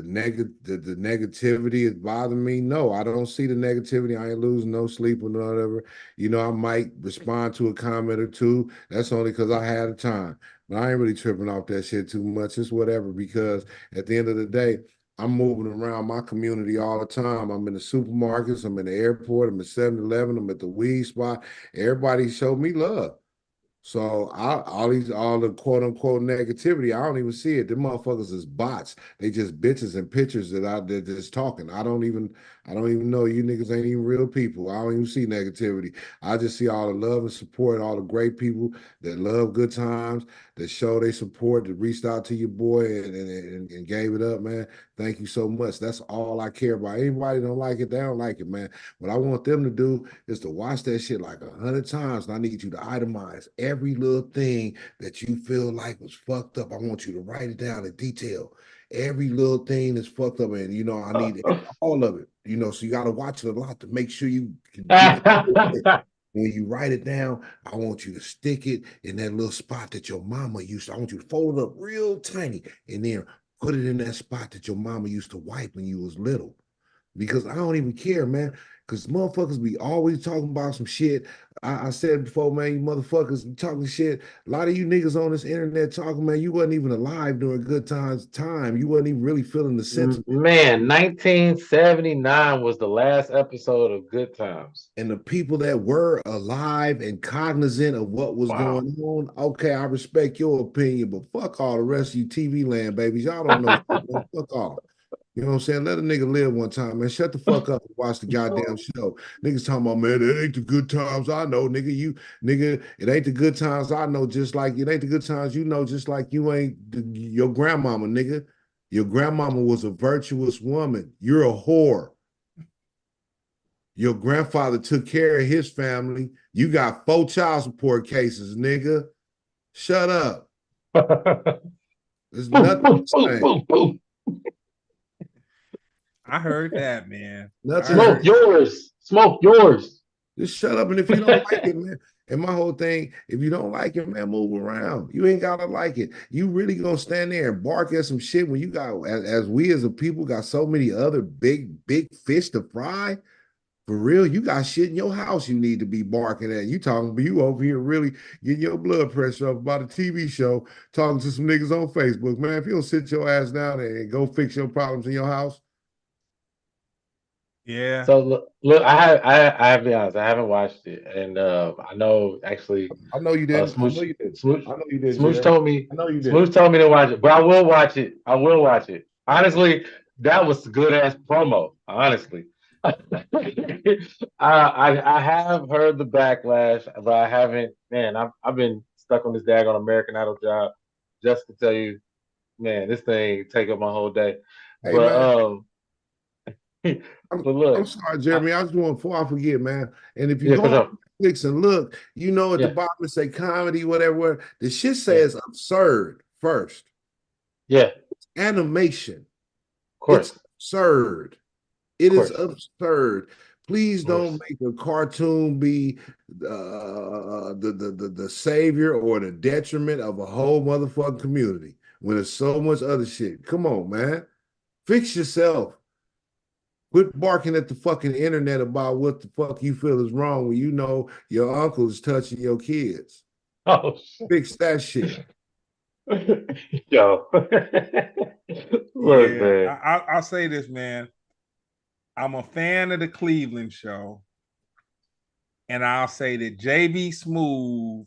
negativity is bothering me, no, I don't see the negativity. I ain't losing no sleep or whatever. You know, I might respond to a comment or two. That's only because I had a time. But I ain't really tripping off that shit too much. It's whatever, because at the end of the day, I'm moving around my community all the time. I'm in the supermarkets, I'm in the airport, I'm at 7-Eleven, I'm at the weed spot. Everybody showed me love. So all the quote unquote negativity, I don't even see it. The motherfuckers is bots. They just bitches and pictures they're just talking. I don't even know you niggas ain't even real people. I don't even see negativity. I just see all the love and support, all the great people that love Good Times, that show they support, that reached out to your boy and gave it up, man. Thank you so much. That's all I care about. Anybody don't like it, they don't like it, man. What I want them to do is to watch that shit like 100 times. And I need you to itemize every little thing that you feel like was fucked up. I want you to write it down in detail. Every little thing that's fucked up, and you know, I need all of it. You know, so you got to watch it a lot to make sure you can get it. When you write it down, I want you to stick it in that little spot that your mama used to. I want you to fold it up real tiny and then put it in that spot that your mama used to wipe when you was little. Because I don't even care, man. Because motherfuckers be always talking about some shit. I said before, man, you motherfuckers be talking shit. A lot of you niggas on this internet talking, man, you wasn't even alive during good times. You wasn't even really feeling the sentiment.
Man, 1979 was the last episode of Good Times.
And the people that were alive and cognizant of what was
Wow.
going on, okay, I respect your opinion, but fuck all the rest of you TV land babies. Y'all don't know shit, man. Fuck off. You know what I'm saying? Let a nigga live one time, man. Shut the fuck up and watch the goddamn show. Niggas talking about, man, it ain't the good times I know, nigga. It ain't the good times I know, just like it ain't the good times you know, just like you ain't your grandmama, nigga. Your grandmama was a virtuous woman. You're a whore. Your grandfather took care of his family. You got 4 child support cases, nigga. Shut up. There's nothing to say.
I heard that, man.
Smoke yours. Smoke yours.
Just shut up. And if you don't like it, man, and my whole thing, if you don't like it, man, move around. You ain't gotta like it. You really gonna stand there and bark at some shit when you got, as we as a people got so many other big fish to fry. For real, you got shit in your house you need to be barking at. You talking, but you over here really getting your blood pressure up about a TV show, talking to some niggas on Facebook. Man, if you don't sit your ass down and go fix your problems in your house.
Yeah.
So look, I have to be honest, I haven't watched it, and I know actually.
I know you didn't.
Smooch,
I know you did.
Smooch,
I know you did.
Smooch told me.
I know you did.
Smooch told me to watch it, but I will watch it. I will watch it. Honestly, that was a good ass promo. Honestly, I have heard the backlash, but I haven't. Man, I've been stuck on this daggone American Idol job just to tell you, man, this thing take up my whole day.
Hey,
but but look,
I'm sorry, Jeremy. I just want before I forget, man. And if you go on Netflix and look, you know at the bottom it say comedy, whatever. The shit says absurd first.
Yeah.
It's animation.
Of course.
It's absurd. It is absurd. Please don't make a cartoon be the savior or the detriment of a whole motherfucking community when there's so much other shit. Come on, man. Fix yourself. Quit barking at the fucking internet about what the fuck you feel is wrong when you know your uncle is touching your kids.
Oh,
fix that shit.
Yo. Look,
yeah,
man.
I'll say this, man. I'm a fan of the Cleveland show. And I'll say that JB Smooth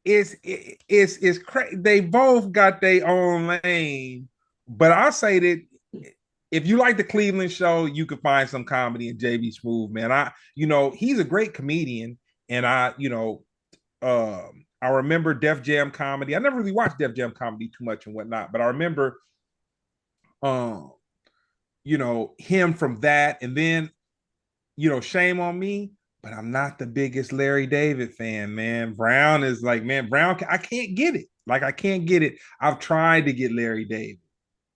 is crazy. They both got their own lane, but I'll say that if you like the Cleveland show, you could find some comedy in JB Smooth, man. He's a great comedian, and I remember Def Jam comedy. I never really watched Def Jam comedy too much and whatnot, but I remember him from that, and then shame on me, but I'm not the biggest Larry David fan, man. Brown is like, man, Brown, I can't get it. Like, I can't get it. I've tried to get Larry David.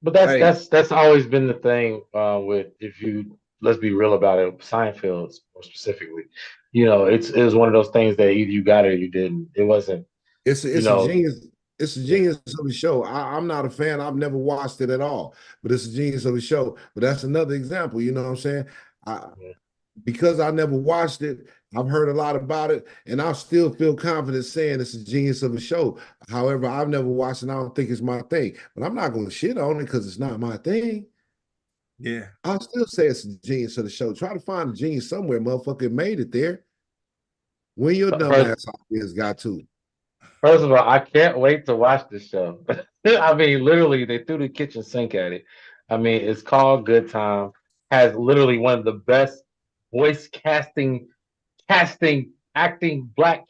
But that's always been the thing with, if you, let's be real about it, Seinfeld more specifically. It was one of those things that either you got it or you didn't. It wasn't.
It's a genius. It's a genius of the show. I'm not a fan. I've never watched it at all, but it's a genius of the show. But that's another example. You know what I'm saying? Because I never watched it, I've heard a lot about it, and I still feel confident saying it's a genius of a show. However, I've never watched it. I don't think it's my thing, but I'm not going to shit on it because it's not my thing.
Yeah,
I'll still say it's a genius of the show. Try to find a genius somewhere, motherfucker. It made it there. When your dumb ass ideas got to.
First of all, I can't wait to watch this show. I mean, literally, they threw the kitchen sink at it. I mean, it's called Good Time. Has literally one of the best voice acting, black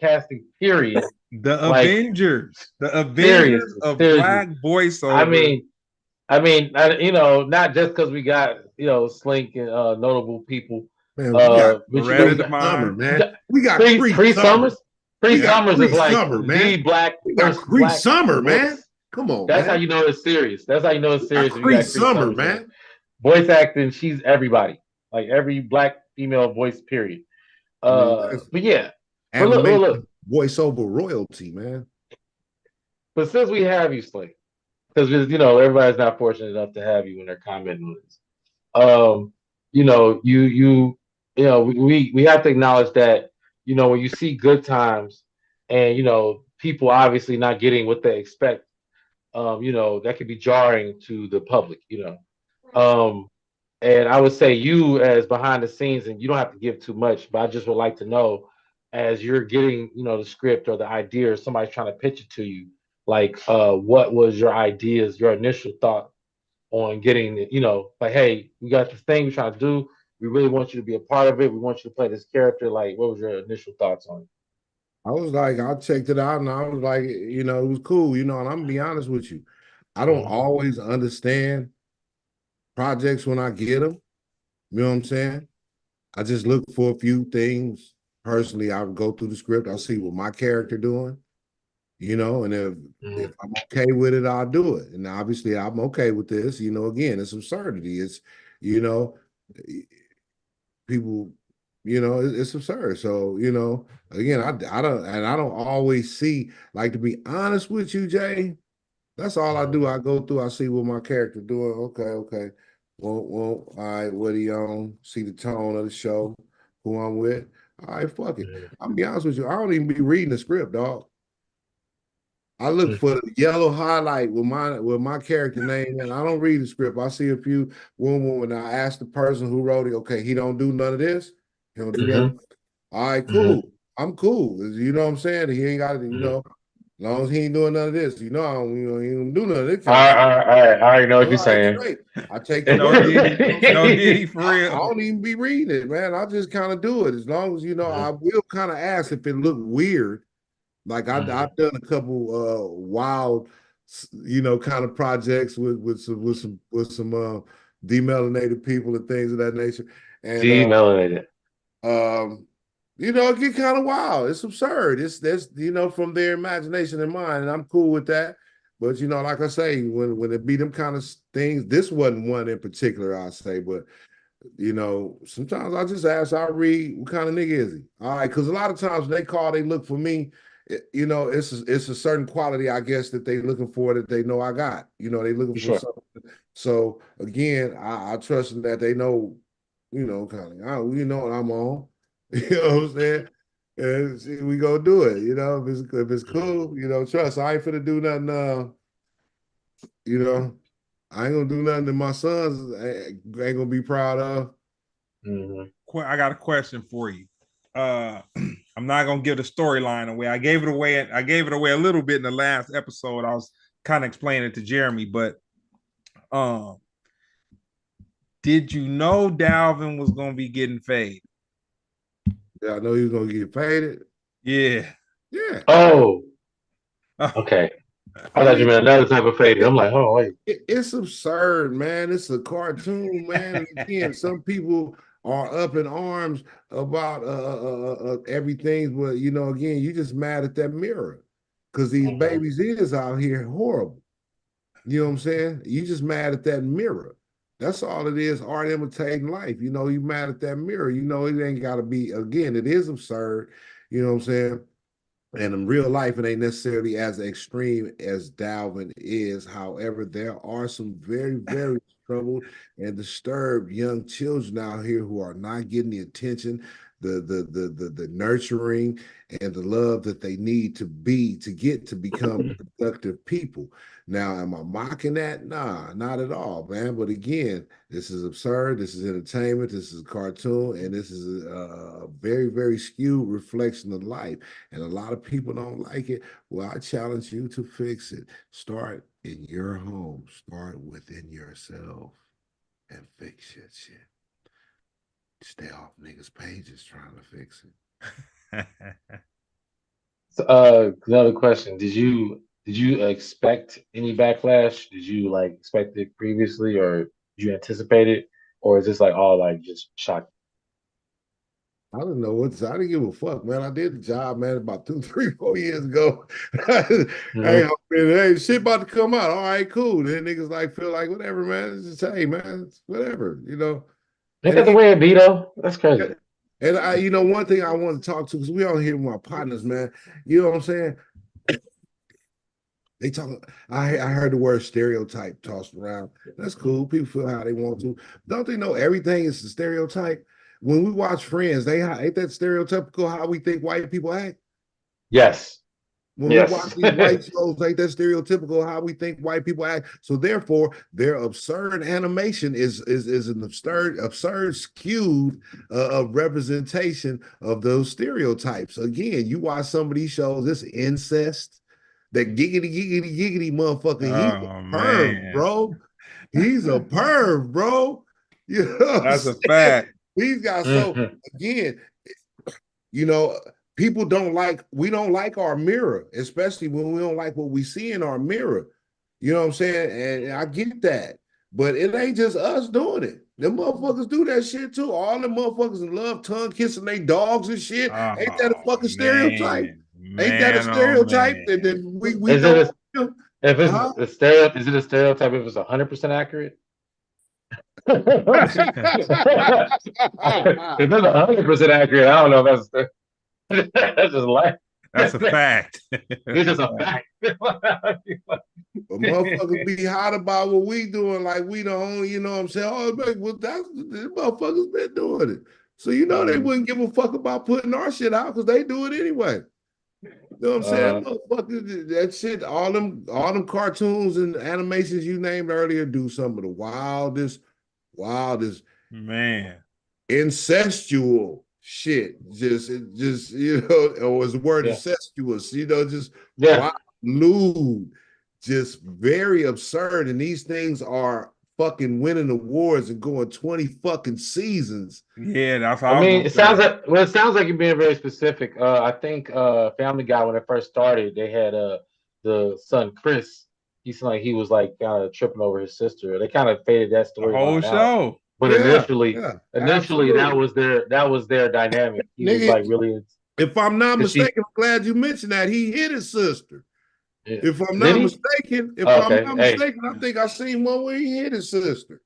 casting, period.
The Avengers of black voiceover.
I mean, not just because we got Slink and notable people.
Man, we got Summer, man. We got Cree Summers.
Cree Summers is like
the
black.
We got Cree Summer, man. Come on,
that's how you know it's serious. That's how you know it's serious.
Cree Summer, man.
voice acting, she's everybody. Like every black female voice, period.
I mean, that's
But yeah. But look.
animation voiceover royalty, man.
But since we have you, Slink, because everybody's not fortunate enough to have you when they're commenting on this. Um, we have to acknowledge that when you see good times and people obviously not getting what they expect, that could be jarring to the public. Um, and I would say you as behind the scenes, and you don't have to give too much, but I just would like to know as you're getting, the script or the idea or somebody's trying to pitch it to you, like what was your ideas, your initial thought on getting it, like, hey, we got this thing we're trying to do. We really want you to be a part of it. We want you to play this character. Like, what was your initial thoughts on it?
I was like, I checked it out and I was like, it was cool, and I'm gonna be honest with you. I don't
Mhm.
always understand projects when I get them. You know what I'm saying? I just look for a few things. Personally, I would go through the script. I'll see what my character doing, and if
Mhm.
I'm okay with it, I'll do it. And obviously I'm okay with this. Again, it's absurdity. It's, you know, people, it's absurd. So, again, I don't always see, like, to be honest with you, Jay, that's all I
Mhm.
do. I go through, I see what my character doing. Okay. Well, all right, what he on? See the tone of the show, who I'm with. All right, fuck it.
Mhm.
I'll be honest with you. I don't even be reading the script, dog. I look
Mhm.
for the yellow highlight with my character name, and I don't read the script. I see a few when I ask the person who wrote it, okay, he don't do none of this. He don't do that.
Mhm.
All right,
Mhm.
cool. I'm cool. You know what I'm saying? He ain't got to,
Mhm.
as long as he ain't doing none of this, I don't, he don't do none of this
All
kind of
right,
shit.
all right, all right. I already know what
All
you're
right,
saying.
straight. I take the
No
word.
diddy, no diddy for
I
real.
don't even be reading it, man. I just kind of do it. As long as I will kind of ask if it look weird. Like I've done a couple wild, kind of projects with some demelanated people and things of that nature. And
Demelanated.
um, it get kind of wild. It's absurd. That's from their imagination and mine, and I'm cool with that. But like I say, when it be them kind of things, this wasn't one in particular, I say, but sometimes I just ask, I read, what kind of nigga is he? All right, because a lot of times when they call, they look for me. It's a certain quality, I guess, that they looking for that they know I got. They looking
For
for
sure.
something. So again, I trust them that they know, kind of, you know what I'm on. You know what I'm saying? And see, we go do it. If it's cool, trust. I ain't finna do nothing. You know, I ain't gonna do nothing that my sons ain't gonna be proud of.
Mhm.
I got a question for you. I'm not gonna give the storyline away. I gave it away. I gave it away a little bit in the last episode. I was kind of explaining it to Jeremy, but um, did you know Dalvin was gonna be getting faded?
Yeah, I know he was gonna get faded.
Yeah.
Yeah,
Oh, okay. I
I
thought you
mean,
meant another type of faded.
it,
I'm like, oh wait.
it's absurd, man. It's a cartoon, man. And again, some people are up in arms about everything, but again, you just mad at that mirror because these
Mhm.
babies is out here horrible. You know what I'm saying? You just mad at that mirror. That's all it is, art imitating life. You mad at that mirror. It ain't gotta be, again, it is absurd. You know what I'm saying? And in real life, it ain't necessarily as extreme as Dalvin is. However, there are some very, very troubled and disturbed young children out here who are not getting the attention, the nurturing, and the love that they need to get to become productive people. Now, am I mocking that? Nah, not at all, man. But again, this is absurd. This is entertainment. This is a cartoon, and this is a very, very skewed reflection of life. And a lot of people don't like it. Well, I challenge you to fix it. Start in your home. Start within yourself and fix your shit. Stay off niggas' pages trying to fix it.
So, another question. Did you expect any backlash? Did you like expect it previously, or did you anticipate it, or is this like all like just shocking?
I don't know what I didn't give a fuck, man. I did the job, man, about 2, 3, 4 years ago. Hey, hey, shit about to come out. All right, cool. Then niggas like feel like whatever, man. It's just hey, man, it's whatever, you know.
Ain't
And
that the way it be though? That's crazy.
and I, you know, one thing I want to talk to because we all here with my partners, man. You know what I'm saying? They talk. I heard the word stereotype tossed around. That's cool. People feel how they want to. Don't they know everything is a stereotype? When we watch Friends, ain't that stereotypical how we think white people act?
Yes.
When we watch these white shows, ain't that stereotypical how we think white people act? So therefore, their absurd animation is an absurd skewed representation of those stereotypes. Again, you watch some of these shows, it's incest. That giggity motherfucker, he's a perv, bro. He's a perv, bro. You know
that's a fact.
He's got so again, you know, people we don't like our mirror, especially when we don't like what we see in our mirror. You know what I'm saying? And I get that. But it ain't just us doing it. Them motherfuckers do that shit too. All them motherfuckers in love tongue kissing their dogs and shit. Ain't that a fucking stereotype? Ain't that a stereotype that we
is
don't?
If it's a stereotype, is it a stereotype if it's 100% accurate? If it's 100% accurate, I don't know if that's just life.
That's a fact.
It's just a fact.
But motherfuckers be hot about what we doing, like we the only, you know what I'm saying? Oh, well, that's the motherfuckers been doing it. So you know they wouldn't give a fuck about putting our shit out because they do it anyway. You know what I'm saying? Motherfuckers, that shit, all them cartoons and animations you named earlier do some of the wildest,
man,
incestual shit. Just you know, or was the word incestuous, you know, just wild, lewd, just very absurd. And these things are fucking winning awards and going 20 fucking seasons.
Yeah, that's
how I mean, it sounds like you're being very specific. I think Family Guy, when it first started, they had the son Chris. He seemed like he was like kind of tripping over his sister. They kind of faded that story. The
whole show.
But initially that was their dynamic. He was like really.
If I'm not mistaken, I'm glad you mentioned that. He hit his sister. Yeah. If I'm not mistaken, I think I seen one where he hit his sister.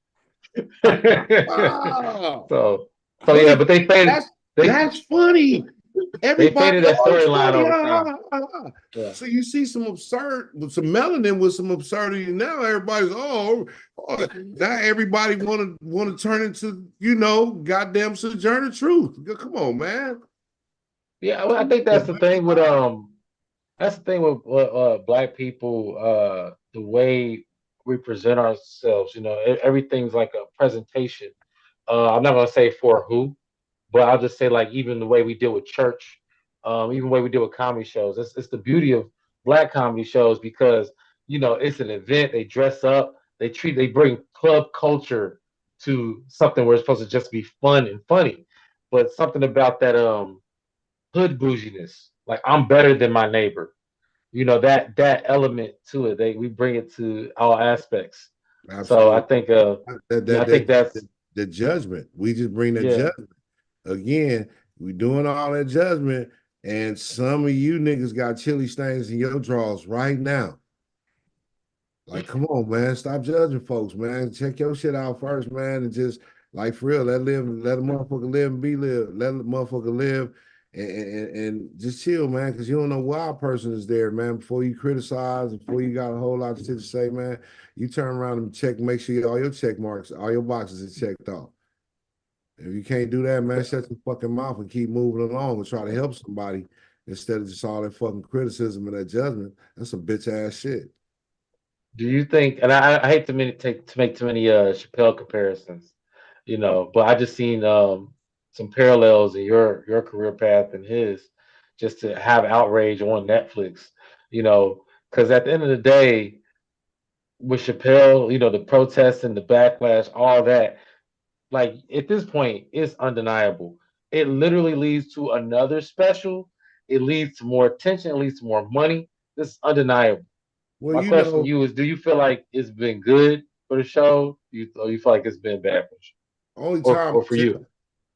Wow.
So yeah, but they faded.
That's funny. Everybody
that storyline over time.
Yeah. So you see some melanin with some absurdity. Now everybody's now everybody want to turn into, you know, goddamn Sojourner Truth. Come on, man.
Yeah, well, I think that's the thing with Black people, the way we present ourselves. You know, everything's like a presentation. I'm not gonna say for who, but I'll just say like even the way we deal with church, even the way we deal with comedy shows. It's the beauty of Black comedy shows because, you know, it's an event. They dress up. They bring club culture to something where it's supposed to just be fun and funny, but something about that hood bouginess, like I'm better than my neighbor. You know, that element to it. We bring it to all aspects. Absolutely. So I think I think that's
the judgment. We just bring the judgment. Again, we doing all that judgment, and some of you niggas got chili stains in your drawers right now. Like, come on, man, stop judging folks, man. Check your shit out first, man, and just like for real, let a motherfucker live and be live. Let a motherfucker live and just chill, man, because you don't know why a person is there, man. Before you criticize, before you got a whole lot of shit to say, man, you turn around and check, make sure all your check marks, all your boxes are checked off. If you can't do that, man, shut your fucking mouth and keep moving along and try to help somebody instead of just all that fucking criticism and that judgment. That's some bitch ass shit.
Do you think? And I hate to make too many Chappelle comparisons, you know, but I just seen some parallels in your career path and his, just to have outrage on Netflix, you know, because at the end of the day, with Chappelle, you know, the protests and the backlash, all that. Like at this point, it's undeniable. It literally leads to another special. It leads to more attention. It leads to more money. This is undeniable. Well, my question to you is: do you feel like it's been good for the show? Or you feel like it's been bad for the show?
Only time
or for you?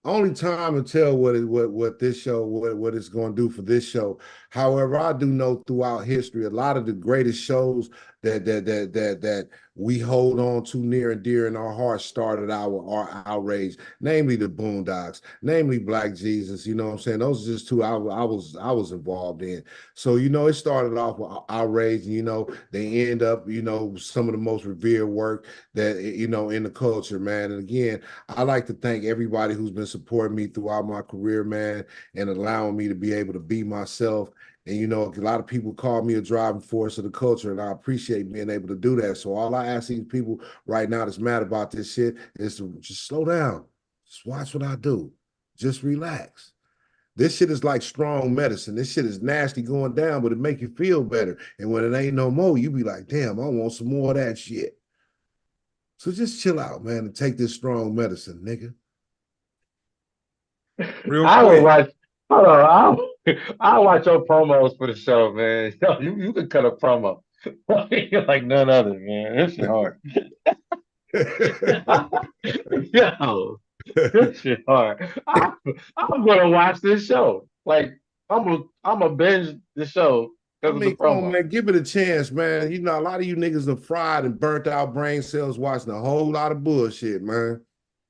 Only time will tell what this show what it's going to do for this show. However, I do know throughout history, a lot of the greatest shows that we hold on to near and dear in our hearts started our outrage, namely the Boondocks, namely Black Jesus. You know what I'm saying? Those are just two I was involved in. So it started off with outrage, and they end up some of the most revered work that in the culture, man. And again, I like to thank everybody who's been supporting me throughout my career, man, and allowing me to be able to be myself. And a lot of people call me a driving force of the culture, and I appreciate being able to do that. So all I ask these people right now that's mad about this shit is to just slow down. Just watch what I do. Just relax. This shit is like strong medicine. This shit is nasty going down, but it make you feel better. And when it ain't no more, you be like, damn, I want some more of that shit. So just chill out, man, and take this strong medicine, nigga.
Real
I
quick.
will watch. Hold on, I'll watch your promos for the show, man. Yo, you can cut a promo like none other, man. This shit hard. Yo, this shit hard. I'm gonna watch this show. Like I'm gonna binge the show
I
because of the
mean, come on,
promo.
man. Give it a chance, man. A lot of you niggas are fried and burnt out brain cells watching a whole lot of bullshit, man.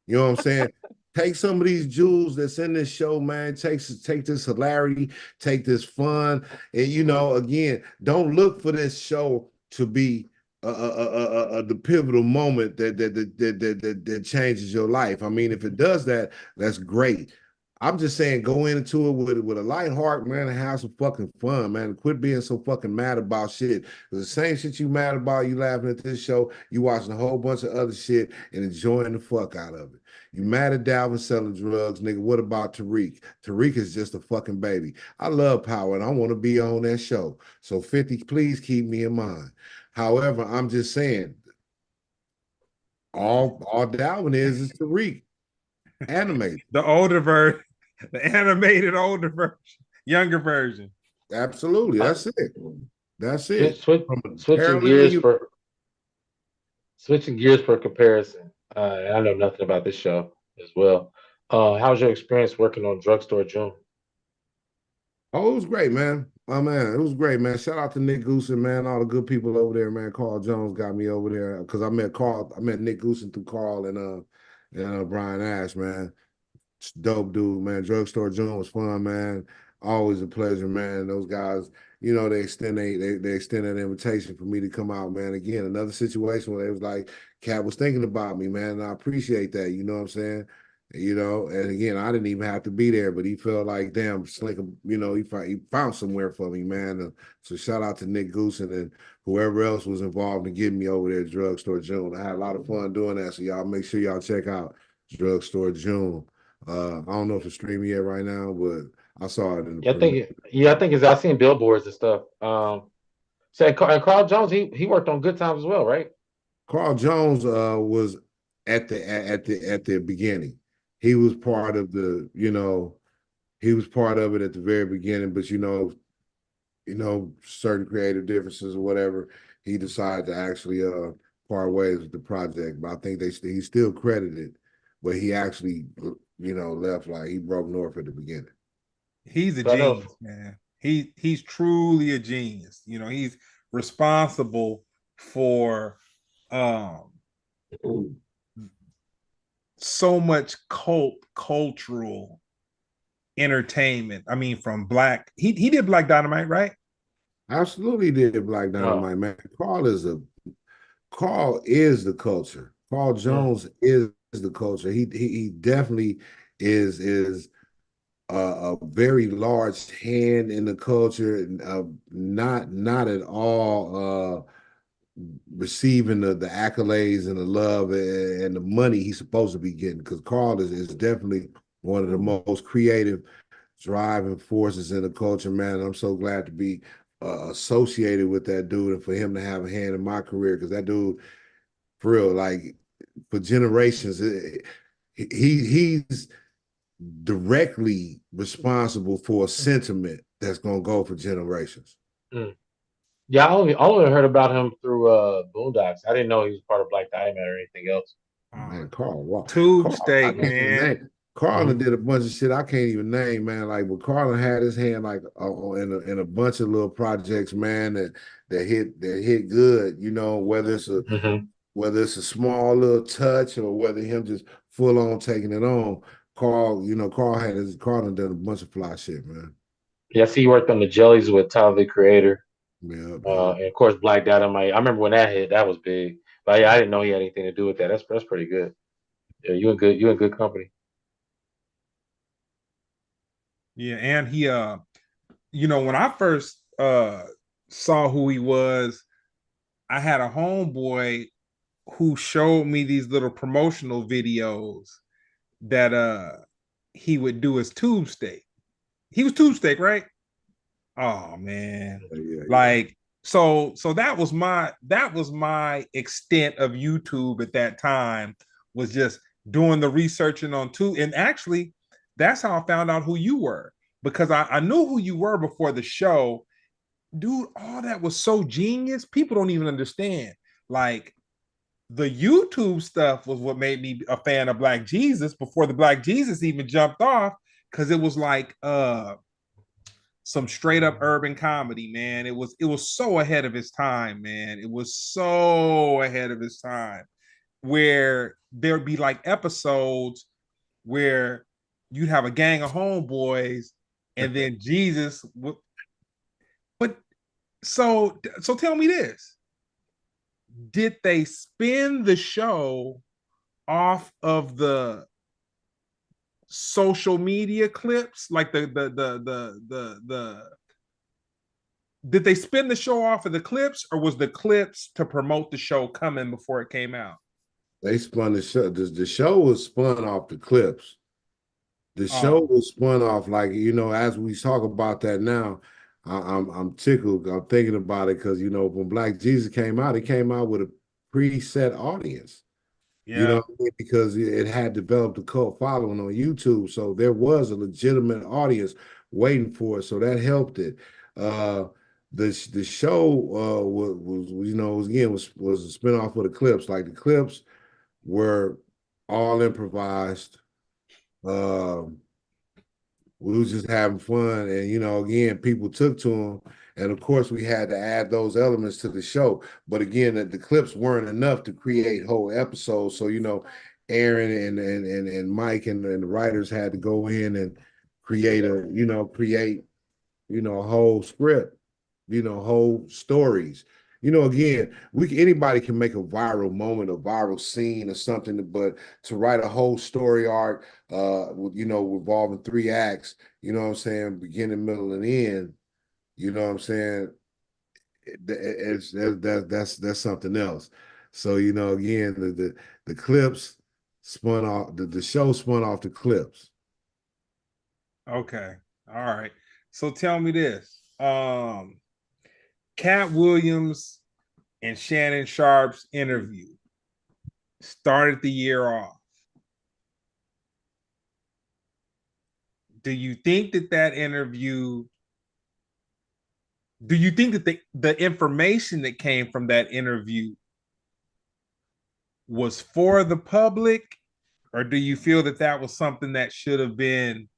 You know what I'm saying? Take some of these jewels that's in this show, man. Take this hilarity, take this fun, and again, don't look for this show to be the pivotal moment that changes your life. I mean, if it does that, that's great. I'm just saying, go into it with a light heart, man, and have some fucking fun, man. Quit being so fucking mad about shit. The same shit you mad about, you laughing at this show, you watching a whole bunch of other shit and enjoying the fuck out of it. You mad at Dalvin selling drugs, nigga. What about Tariq? Tariq is just a fucking baby. I love Power and I want to be on that show. So 50, please keep me in mind. However, I'm just saying, all Dalvin is Tariq. Animated.
The older version, the animated older version, younger version.
Absolutely. That's it. That's it.
Switching gears for comparison. I know nothing about this show as well. How's your experience working on Drugstore June?
Oh, it was great, man. Oh man, it was great, man. Shout out to Nick Goosen, man. All the good people over there, man. Carl Jones got me over there because I met Nick Goosen through Carl and Brian Ash, man. Dope dude, man. Drugstore June was fun, man. Always a pleasure, man. Those guys, they extend that invitation for me to come out, man. Again, another situation where they was like, Cat was thinking about me, man. And I appreciate that. You know what I'm saying? And again, I didn't even have to be there, but he felt like, damn, Slink, he found somewhere for me, man. So shout out to Nick Goosen and whoever else was involved in getting me over there at Drugstore June. I had a lot of fun doing that. So y'all make sure y'all check out Drugstore June. I don't know if it's streaming yet right now, but I saw it in the
I think it's I seen billboards and stuff. And Carl Jones, he worked on Good Times as well, right?
Carl Jones was at the beginning. He was part of he was part of it at the very beginning, but certain creative differences or whatever, he decided to actually part ways with the project. But I think he's still credited, but he actually left, like he broke north at the beginning.
He's a genius, man. He's truly a genius. He's responsible for so much cultural entertainment. I mean, from Black, he did Black Dynamite, right?
Absolutely did Black Dynamite, man. Carl is the culture. Carl Jones is the culture. He definitely is a very large hand in the culture, not at all receiving the accolades and the love and the money he's supposed to be getting, because Carl is definitely one of the most creative driving forces in the culture, man. I'm so glad to be associated with that dude and for him to have a hand in my career, because that dude, for real, like for generations, he's directly responsible for a sentiment that's gonna go for generations.
Yeah, I only heard about him through Boondocks. I didn't know he was part of Black Dynamite or anything else.
Man, Carl,
Tube Steak, man.
Carlin did a bunch of shit I can't even name, man. Like, but Carlin had his hand like in a bunch of little projects, man, that hit good. You know, whether it's a small little touch or whether him just full on taking it on. Carlin done a bunch of fly shit, man.
Yeah, I see you worked on the jellies with Tyler the Creator.
Yeah,
And of course Black Dynamite. I remember when that hit, that was big. But yeah, I didn't know he had anything to do with that. That's pretty good. Yeah, you in good company.
Yeah, and he when I first saw who he was, I had a homeboy who showed me these little promotional videos that he would do as Tube Steak. He was Tube Steak, right? Oh man.
yeah.
Like so that was my extent of YouTube at that time, was just doing the researching on Tube. And actually that's how I found out who you were, because I knew who you were before the show. Dude, all that was so genius. People don't even understand. Like, the YouTube stuff was what made me a fan of Black Jesus before the Black Jesus even jumped off, because it was like some straight up urban comedy, man. It was so ahead of its time, man. It was so ahead of its time, where there'd be like episodes where you'd have a gang of homeboys and then Jesus would. But so tell me this. Did they spin the show off of the social media clips, like the did they spin the show off of the clips, or was the clips to promote the show coming before it came out?
They spun the show. The show was spun off the clips. The show was spun off, like, as we talk about that now, I'm tickled. I'm thinking about it because when Black Jesus came out, it came out with a preset audience.
Yeah.
Because it had developed a cult following on YouTube, so there was a legitimate audience waiting for it. So that helped it. The show was a spinoff of the clips. Like, the clips were all improvised. We was just having fun, and again, people took to them, and of course we had to add those elements to the show. But again, the clips weren't enough to create whole episodes. So Aaron and Mike and the writers had to go in and create a whole script, whole stories. Again, anybody can make a viral moment, a viral scene or something, but to write a whole story arc, revolving 3 acts, you know what I'm saying, beginning, middle, and end, you know what I'm saying, that's something else. So again, the clips spun off, the show spun off the clips.
Okay. All right. So tell me this. Cat Williams and Shannon Sharp's interview started the year off. Do you think that interview, do you think that the information that came from that interview was for the public, or do you feel that was something that should have been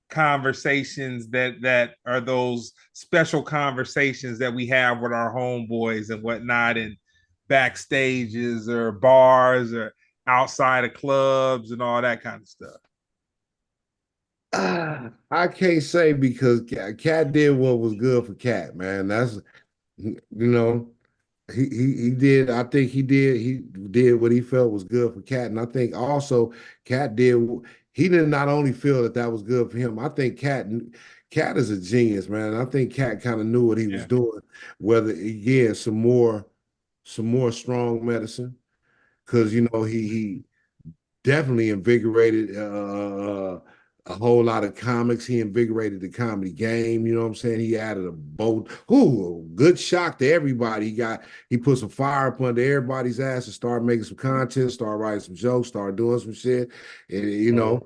conversations that are those special conversations that we have with our homeboys and whatnot, and backstages or bars or outside of clubs and all that kind of stuff?
I can't say, because Cat did what was good for Cat, man. That's he did. I think he did what he felt was good for Cat, and I think also Cat did. He did not only feel that was good for him. I think Cat is a genius, man. I think Cat kind of knew what he was doing. Whether some more strong medicine, because he definitely invigorated a whole lot of comics. He invigorated the comedy game. You know what I'm saying? He added a good shock to everybody. He put some fire up under everybody's ass and started making some content, started writing some jokes, started doing some shit. And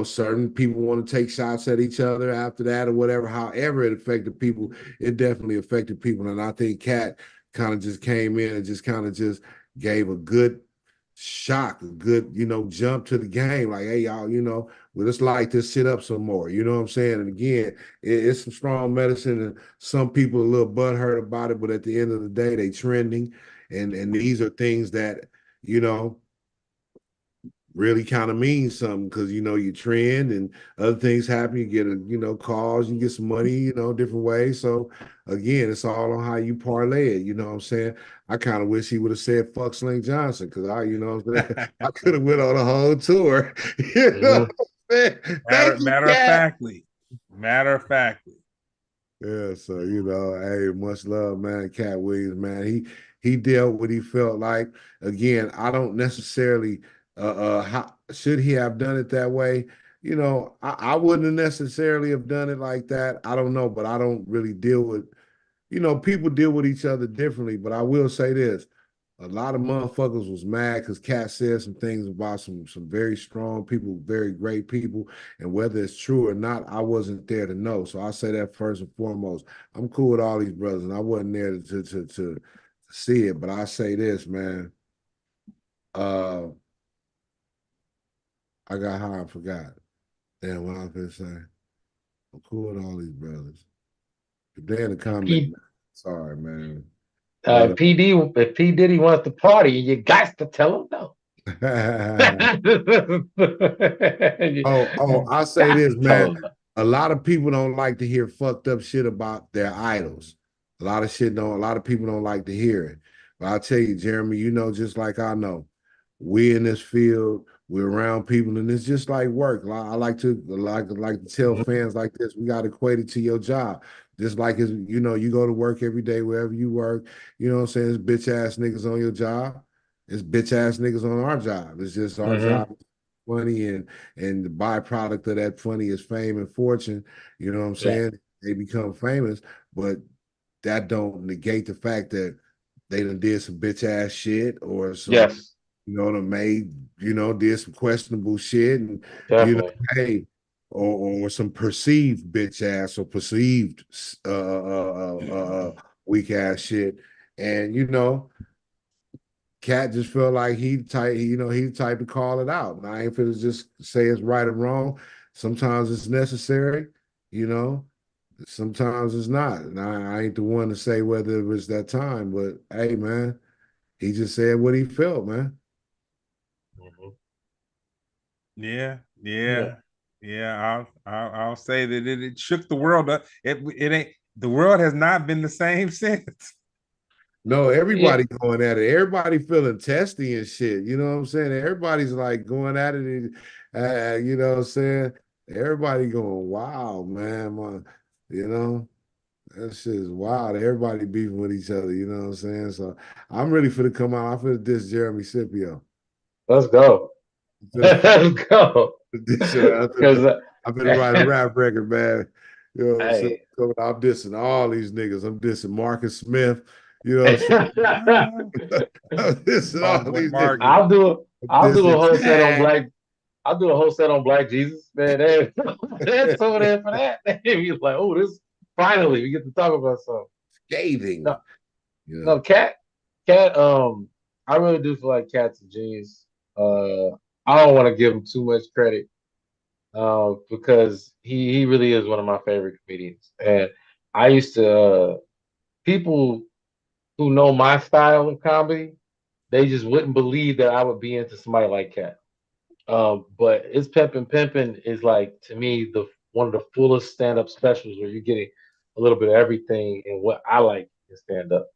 certain people want to take shots at each other after that or whatever. However it affected people, it definitely affected people. And I think Cat kind of just came in and just kind of just gave a good shock, a good, jump to the game. Like, hey, y'all, well, let's light this shit up some more. You know what I'm saying? And again, it's some strong medicine, and some people a little butthurt about it, but at the end of the day, they trending, and these are things that you know really kind of means something because you trend and other things happen. You get calls, you get some money, different ways. So again, it's all on how you parlay it. You know what I'm saying? I kind of wish he would have said fuck Slink Johnson because I could have went on a whole tour. You know what I'm saying? Thank you,
matter of
Cat.
factly. Matter of factly.
Yeah, so hey, much love, man. Cat Williams, man. He dealt what he felt like. Again, I don't necessarily how should he have done it that way? I wouldn't necessarily have done it like that. I don't know, but I don't really deal with, people deal with each other differently. But I will say this. A lot of motherfuckers was mad because Cat said some things about some very strong people, very great people, and whether it's true or not, I wasn't there to know. So I say that first and foremost. I'm cool with all these brothers, and I wasn't there to see it. But I say this, man. Uh, I got high and forgot. Damn, what I was gonna say. I'm cool with all these brothers. If they're in the comment,
P,
sorry, man. But
if P Diddy wants to party, you got to tell him no.
I say this, man. A lot of people don't like to hear fucked up shit about their idols. A lot of people don't like to hear it. But I'll tell you, Jeremy, just like I know, we in this field, we're around people, and it's just like work. I like to tell fans like this, we got to equate it to your job. Just like you go to work every day, wherever you work, you know what I'm saying? It's bitch ass niggas on your job. It's bitch ass niggas on our job. It's just our job funny, and the byproduct of that funny is fame and fortune. You know what I'm saying? They become famous, but that don't negate the fact that they done did some bitch ass shit or some, made, did some questionable shit, and hey, or some perceived bitch ass or perceived weak ass shit, and Cat just felt like he the type to call it out. And I ain't finna just say it's right or wrong. Sometimes it's necessary, you know. Sometimes it's not. And I ain't the one to say whether it was that time, but hey, man, he just said what he felt, man.
Yeah. I'll say that it shook the world up. It ain't the world has not been the same since.
No, everybody going at it. Everybody feeling testy and shit. You know what I'm saying? Everybody's like going at it. And, you know what I'm saying? Everybody going, wow, man. That shit is wild. Everybody beefing with each other. You know what I'm saying? So I'm ready for to come out. I'm for this Jeremy Scipio.
Let's go. Let's go.
I've been writing a rap record, man. You know what I'm saying? I'm dissing all these niggas. I'm dissing Marcus Smith. You know what I'm saying? I'm dissing all these niggas.
I'll do a whole set on Black. I'll do a whole set on Black Jesus, man. They're so there for that. They'd be like, oh, this finally we get to talk about something.
Scathing.
No, Cat, I really do feel like Cat's a genius. I don't want to give him too much credit because he really is one of my favorite comedians. And I used to people who know my style of comedy, they just wouldn't believe that I would be into somebody like Cat. But it's Pimpin' is like to me the one of the fullest stand-up specials where you're getting a little bit of everything and what I like in stand-up.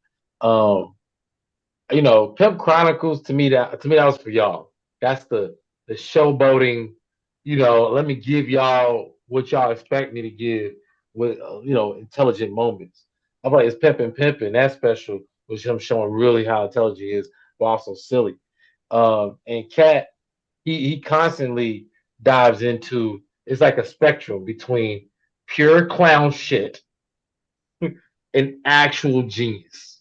Pimp Chronicles to me that was for y'all. That's the showboating. Let me give y'all what y'all expect me to give with intelligent moments. I'm like it's Pimpin'. That special was him showing really how intelligent he is, but also silly. And Cat, he constantly dives into it's like a spectrum between pure clown shit and actual genius.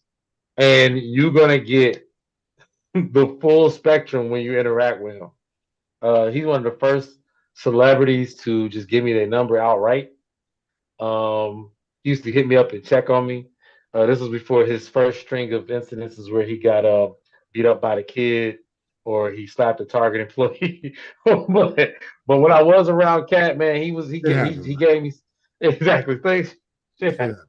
And you're gonna get the full spectrum when you interact with him. He's one of the first celebrities to just give me their number outright. He used to hit me up and check on me. This was before his first string of incidences where he got beat up by the kid. or he slapped a Target employee. But when I was around Cat, man,
It happened,
he
man.
gave me exactly things. Shit
Shit
happens.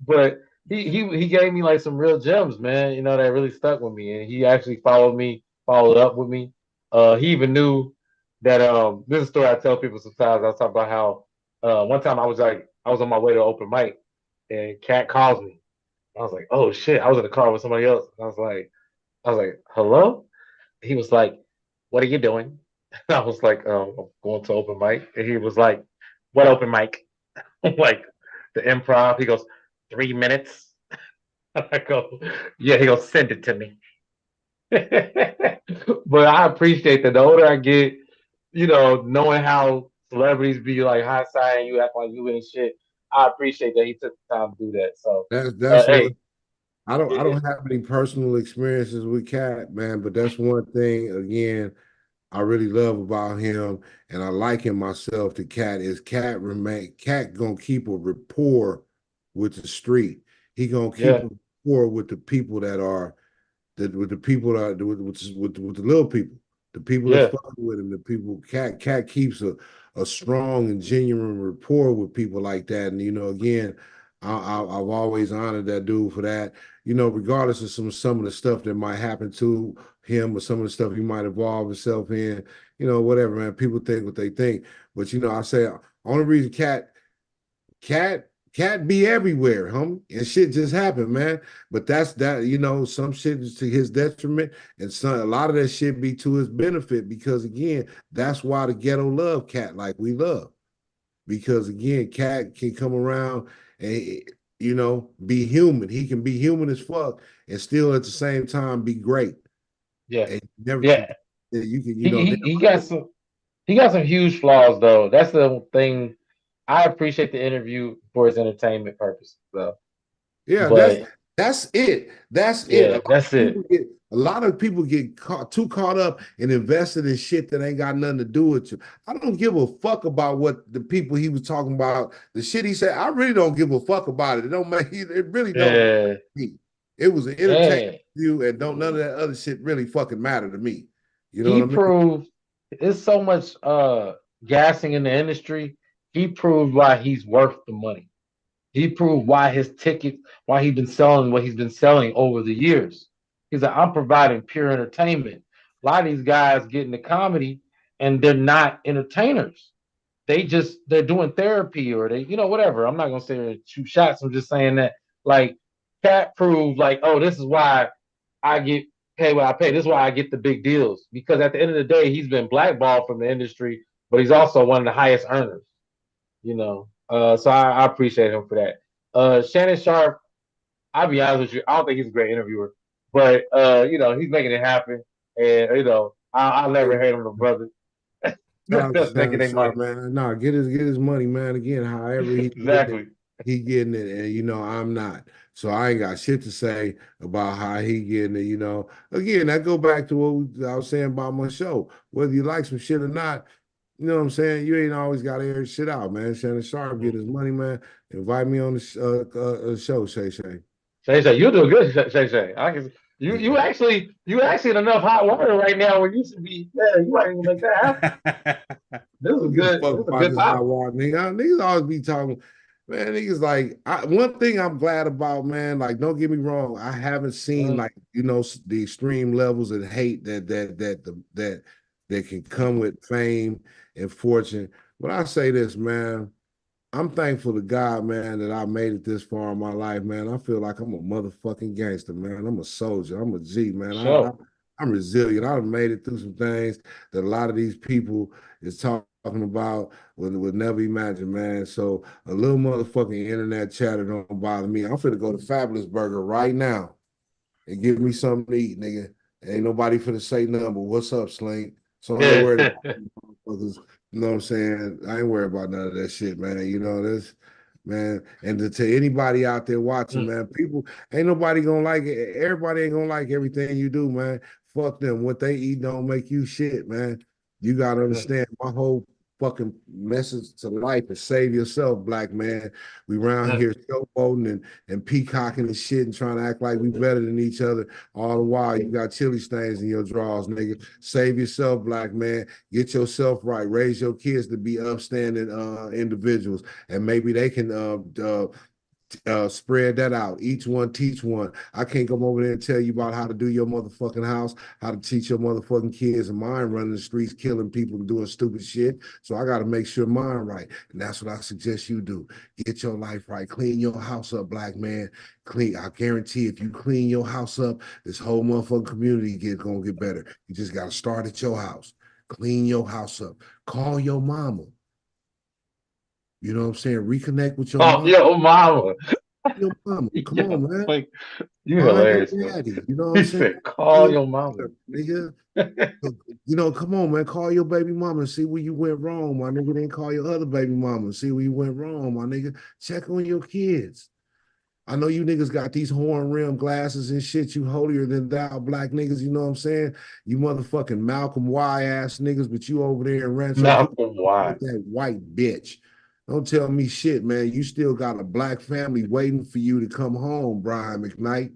But he gave me like some real gems, man. You know that really stuck with me, and he actually followed up with me. He even knew that this is a story I tell people sometimes. I was talking about how one time I was on my way to open mic, and Cat calls me. I was like, oh shit! I was in the car with somebody else. I was like, hello. He was like, what are you doing? I was like, I'm going to open mic, and he was like, what open mic? Like the improv. He goes, 3 minutes. I go, yeah. He goes, send it to me. But I appreciate that. The older I get, knowing how celebrities be like high side and you act like you ain't shit. I appreciate that he took the time to do that. So,
that's one.
hey,
I
it,
don't have any personal experiences with Cat, man, but that's one thing again I really love about him, and I like him myself. The Cat gonna keep a rapport with the street. He gonna keep
yeah,
a rapport with the people that are with the people that with the little people, the people that's
yeah,
fucking with him, the people. Cat keeps a strong and genuine rapport with people like that, and again, I've always honored that dude for that. Regardless of some of the stuff that might happen to him or some of the stuff he might involve himself in, whatever, man. People think what they think, but I say only reason Cat Cat be everywhere, homie, and shit just happened, man. But that's that, some shit is to his detriment, and a lot of that shit be to his benefit because again, that's why the ghetto love Cat like we love. Because again, Cat can come around and be human. He can be human as fuck and still at the same time be great.
yeah,
And never can
yeah.
you can,
He got some huge flaws though. That's the thing. I appreciate the interview for its entertainment purposes though.
yeah,
But
that's it. That's it.
yeah, that's it.
A lot of people get too caught up and invested in shit that ain't got nothing to do with you. I don't give a fuck about what the people he was talking about. The shit he said, I really don't give a fuck about it. It don't make it really don't
Yeah,
me. It was an entertainment
yeah.
view, and don't none of that other shit really fucking matter to me. You know
He
what I mean?
proved there's so much gassing in the industry. He proved why he's worth the money. He proved why he's been selling what he's been selling over the years. He's like, I'm providing pure entertainment. A lot of these guys get into comedy and they're not entertainers. They're doing therapy or whatever. I'm not gonna say they're shoot shots. I'm just saying that like Cat proved like, oh, this is why I get paid what I pay. This is why I get the big deals. Because at the end of the day, he's been blackballed from the industry, but he's also one of the highest earners. So I appreciate him for that. Shannon Sharp, I'll be honest with you, I don't think he's a great interviewer, but he's making it happen, and I'll never hate him, the brother.
Shout out to
That's making
Shannon
their
Sharp,
money.
man. Nah, get his money, man. Again, however he getting it,
Exactly.
he getting it, and I'm not. So I ain't got shit to say about how he getting it. Again, I go back to what I was saying about my show. Whether you like some shit or not, you know what I'm saying. You ain't always got to air shit out, man. Shannon Sharp get his money, man. Invite me on the show, Shay Shay.
Shay, you do good, Shay. I can.
Yeah.
You actually in enough hot water right now where you should be. Yeah, you might even make that happen. This
I
is
don't give a
good.
fuck
This is a
about
good
this hot
topic.
water, nigga. Niggas always be talking, man. Niggas like one thing I'm glad about, man. Like, don't get me wrong, I haven't seen
Mm,
like the extreme levels of hate that can come with fame and fortune. But I say this, man. I'm thankful to God, man, that I made it this far in my life, man. I feel like I'm a motherfucking gangster, man. I'm a soldier. I'm a G,
for
man.
sure.
I'm resilient. I've made it through some things that a lot of these people is talking about would never imagine, man. So a little motherfucking internet chatter don't bother me. I'm finna go to Fabulous Burger right now and give me something to eat, nigga. Ain't nobody finna say nothing but what's up, Slink. So I ain't worried about motherfuckers. You know what I'm saying? I ain't worried about none of that shit, man. This, man. And to anybody out there watching, man, people ain't nobody gonna like it. Everybody ain't gonna like everything you do, man. Fuck them. What they eat don't make you shit, man. You gotta understand my whole fucking message to life and save yourself, black man. We around here showboating and peacocking and shit and trying to act like we better than each other. All the while you got chili stains in your drawers, nigga. Save yourself, black man. Get yourself right. Raise your kids to be upstanding individuals, and maybe they can spread that out. Each one teach one. I can't come over there and tell you about how to do your motherfucking house, how to teach your motherfucking kids, and mine running the streets, killing people, and doing stupid shit. So I got to make sure mine right, and that's what I suggest you do. Get your life right. Clean your house up, black man. Clean. I guarantee if you clean your house up, this whole motherfucking community gonna get better. You just got to start at your house. Clean your house up. Call your mama. You know what I'm saying? Reconnect with your mom.
Yo, mama.
Your mama. Come on, man.
Like, you
Find
hilarious.
your daddy. You know what
He
I'm saying?
said, call your mama.
Nigga. You know, come on, man. Call your baby mama and see where you went wrong, my nigga. Then call your other baby mama and see where you went wrong, my nigga. Check on your kids. I know you niggas got these horn rim glasses and shit. You holier than thou black niggas, you know what I'm saying? You motherfucking Malcolm Y ass niggas, but you over there in Rancho
Malcolm Y.
with that white bitch. Don't tell me shit, man. You still got a black family waiting for you to come home, Brian McKnight.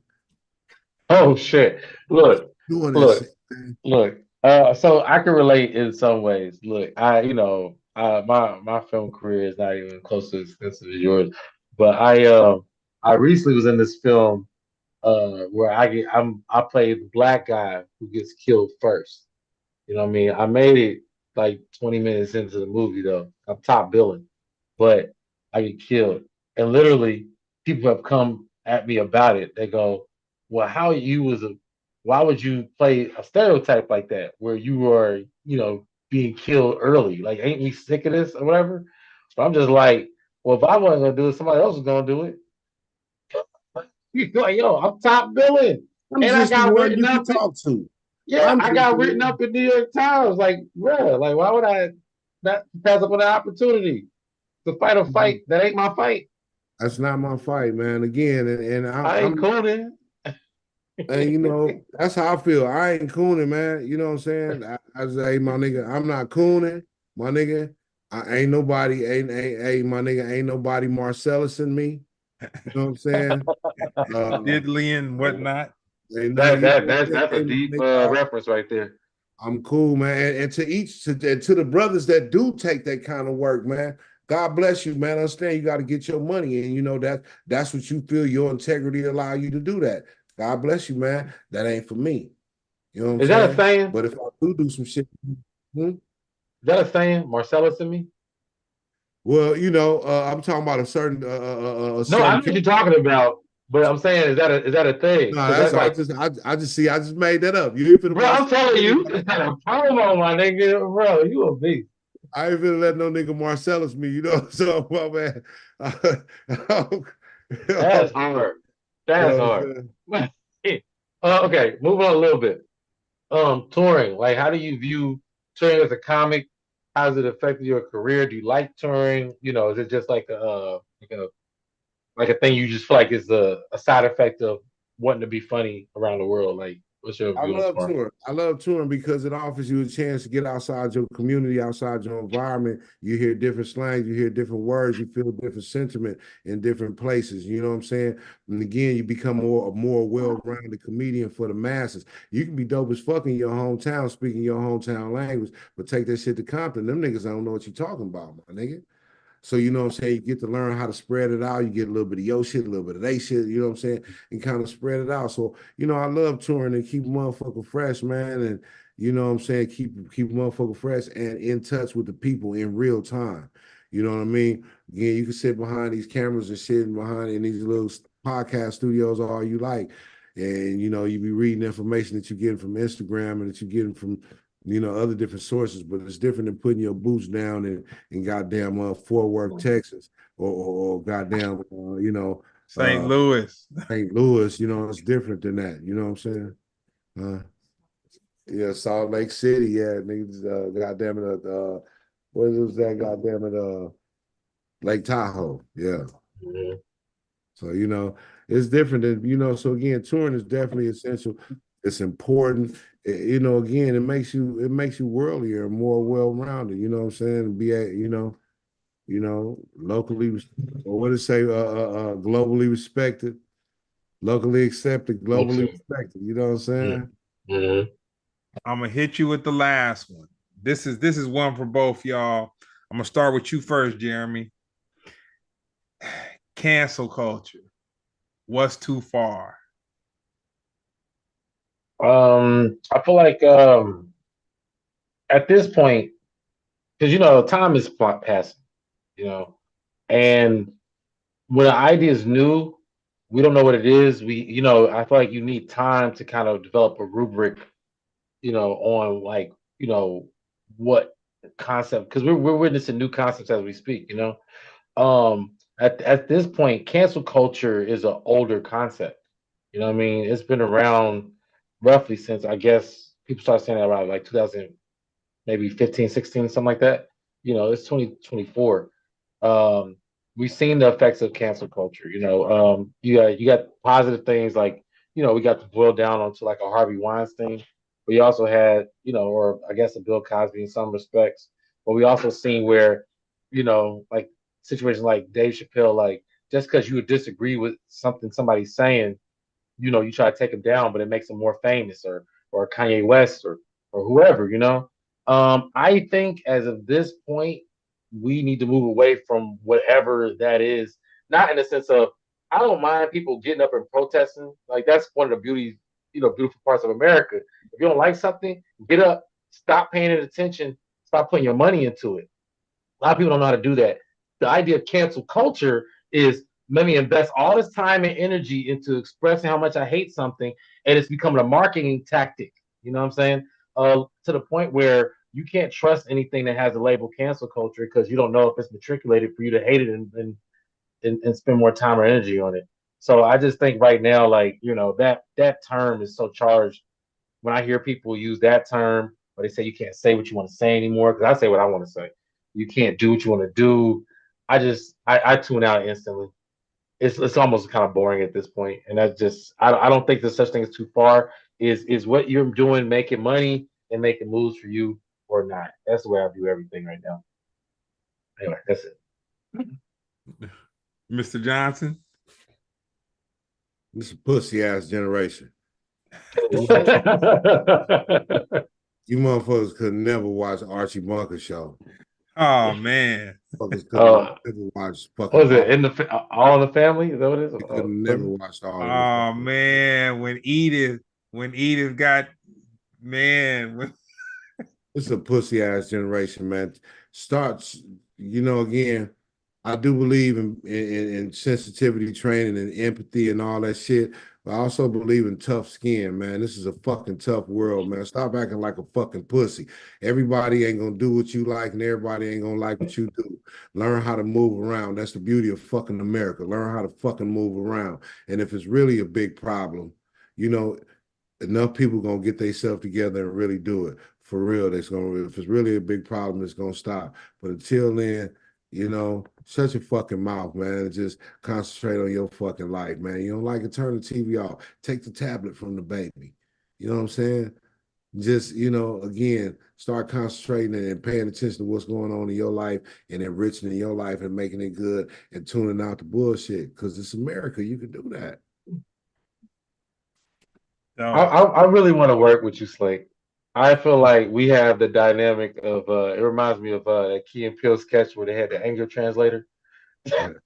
Oh shit. Look,
Doing
look,
this shit, man.
look. So I can relate in some ways. Look, my film career is not even close to as extensive as yours, but I recently was in this film where I played the black guy who gets killed first. You know what I mean? I made it like 20 minutes into the movie though. I'm top billing, but I get killed. And literally, people have come at me about it. They go, "Well, why would you play a stereotype like that where you are, being killed early? Like, ain't we sick of this or whatever?" But I'm just like, well, if I wasn't gonna do it, somebody else was gonna do it. You're like, yo, I'm top billing,
I'm
and I
just the
got
one
written
you can
up.
talk to.
Yeah,
I'm
I
just
got
the
written
one.
up in New York Times. Like, bruh, like, why would I not pass up on the opportunity to fight a fight that ain't my fight?
That's not my fight, man. Again, and
I ain't
I'm
cooning.
and you know, that's how I feel. I ain't cooning, man. You know what I'm saying? I say, my nigga, I'm not cooning, my nigga. I ain't nobody, ain't my nigga, ain't nobody Marcellus in me. You know what I'm saying?
Diddly and whatnot.
Ain't none,
That
you know
that
what I'm
that's
saying?
that's a
Hey, my
deep
nigga,
reference right there.
I'm cool, man. And to the brothers that do take that kind of work, man. God bless you, man. Understand you got to get your money, and you know that's what you feel your integrity allow you to do that. God bless you, man. That ain't for me. You know what I'm
Is that a
saying?
saying?
But if I do some shit, hmm,
Is that a saying? Marcellus and me?
well, you know, I'm talking about a
No, I
certain.
know what you're talking about, but I'm saying, is that a thing?
No,
Because
that's
that's
I
like,
just I just see I just made that up. You ain't finna
bro, I'm telling you, you
Marcellus.
just had a promo, my nigga, bro. You a beast.
I ain't finna let no nigga Marcellus me, you know. So my man,
That's hard.
you
That's
know what
hard.
I'm
Okay, moving on a little bit. Touring. Like, how do you view touring as a comic? How's it affected your career? Do you like touring? Is it just like a thing you just feel like is a side effect of wanting to be funny around the world? Like, what's your
I
view on
love
touring?
touring. I love touring because it offers you a chance to get outside your community, outside your environment. You hear different slangs, you hear different words, you feel different sentiment in different places. You know what I'm saying? And again, you become a more well-rounded comedian for the masses. You can be dope as fuck in your hometown, speaking your hometown language, but take that shit to Compton. Them niggas don't know what you're talking about, my nigga. So you know what I'm saying? You get to learn how to spread it out. You get a little bit of your shit, a little bit of they shit, you know what I'm saying? And kind of spread it out. So, you know, I love touring and keep a motherfucker fresh, man. And you know what I'm saying? Keep a motherfucker fresh and in touch with the people in real time. You know what I mean? Again, you can sit behind these cameras and shit and behind in these little podcast studios all you like. And you know, you be reading information that you're getting from Instagram and that you're getting from other different sources, but it's different than putting your boots down in goddamn Fort Worth, Texas, or goddamn,
St. Louis.
St. Louis. You know, it's different than that. You know what I'm saying? Yeah, Salt Lake City. Yeah, niggas. Goddamn it. What is that? Goddamn it. Lake Tahoe. Yeah.
Mhm.
So it's different than. So again, touring is definitely essential. It's important. You know, again, it makes you worldlier and more well-rounded. You know what I'm saying? Be a, locally, or what it say, globally respected, locally accepted, globally respected. You know what I'm saying?
Mm-hmm.
I'm gonna hit you with the last one. This is one for both y'all. I'm gonna start with you first, Jeremy. Cancel culture. What's too far?
I feel like at this point, because time is passing, and when an idea is new, we don't know what it is. I feel like you need time to kind of develop a rubric, on like, what concept, because we're witnessing new concepts as we speak, at this point, cancel culture is an older concept. You know what I mean? It's been around roughly since, I guess, people started saying that around like 2000, maybe 15, 16, something like that. It's 2024. Um, we've seen the effects of cancel culture. You got positive things like, we got to boil down onto like a Harvey Weinstein, but you also had, or I guess a Bill Cosby in some respects. But we also seen where, like situations like Dave Chappelle, like just because you would disagree with something somebody's saying, you try to take him down, but it makes him more famous, or Kanye West, or whoever, I think as of this point, we need to move away from whatever that is. Not in the sense of, I don't mind people getting up and protesting. Like, that's one of the beautiful parts of America. If you don't like something, get up, stop paying it attention, stop putting your money into it. A lot of people don't know how to do that. The idea of cancel culture is, let me invest all this time and energy into expressing how much I hate something, and it's becoming a marketing tactic. You know what I'm saying? To the point where you can't trust anything that has a label cancel culture, because you don't know if it's matriculated for you to hate it, and spend more time or energy on it. So I just think right now, like, that term is so charged. When I hear people use that term, or they say you can't say what you want to say anymore, because I say what I want to say. You can't do what you want to do. I tune out instantly. It's almost kind of boring at this point, and that's just, I don't think there's such thing as too far. Is what you're doing making money and making moves for you or not? That's the way I view everything right now. Anyway, that's it.
Mr. Johnson.
This is a pussy ass generation. You motherfuckers could never watch Archie Bunker show.
Oh man.
Motherfuckers could never watch fucking.
Was it All in the Family? Is that what it is?
They could never watch All in the
Oh
Family.
man, when Edith got, man.
It's a pussy ass generation, man. Starts, again, I do believe in sensitivity training and empathy and all that shit. But I also believe in tough skin, man. This is a fucking tough world, man. Stop acting like a fucking pussy. Everybody ain't gonna do what you like, and everybody ain't gonna like what you do. Learn how to move around. That's the beauty of fucking America. Learn how to fucking move around. And if it's really a big problem, enough people gonna get themselves together and really do it. For real, if it's really a big problem, it's gonna stop. But until then, shut your fucking mouth, man, and just concentrate on your fucking life, man. You don't like it, turn the TV off. Take the tablet from the baby. You know what I'm saying? Just, again, start concentrating and paying attention to what's going on in your life and enriching in your life and making it good and tuning out the bullshit. Because it's America. You can do that.
I really want to work with you, Slink. I feel like we have the dynamic of, it reminds me of that Key and Peele sketch where they had the anger translator. You're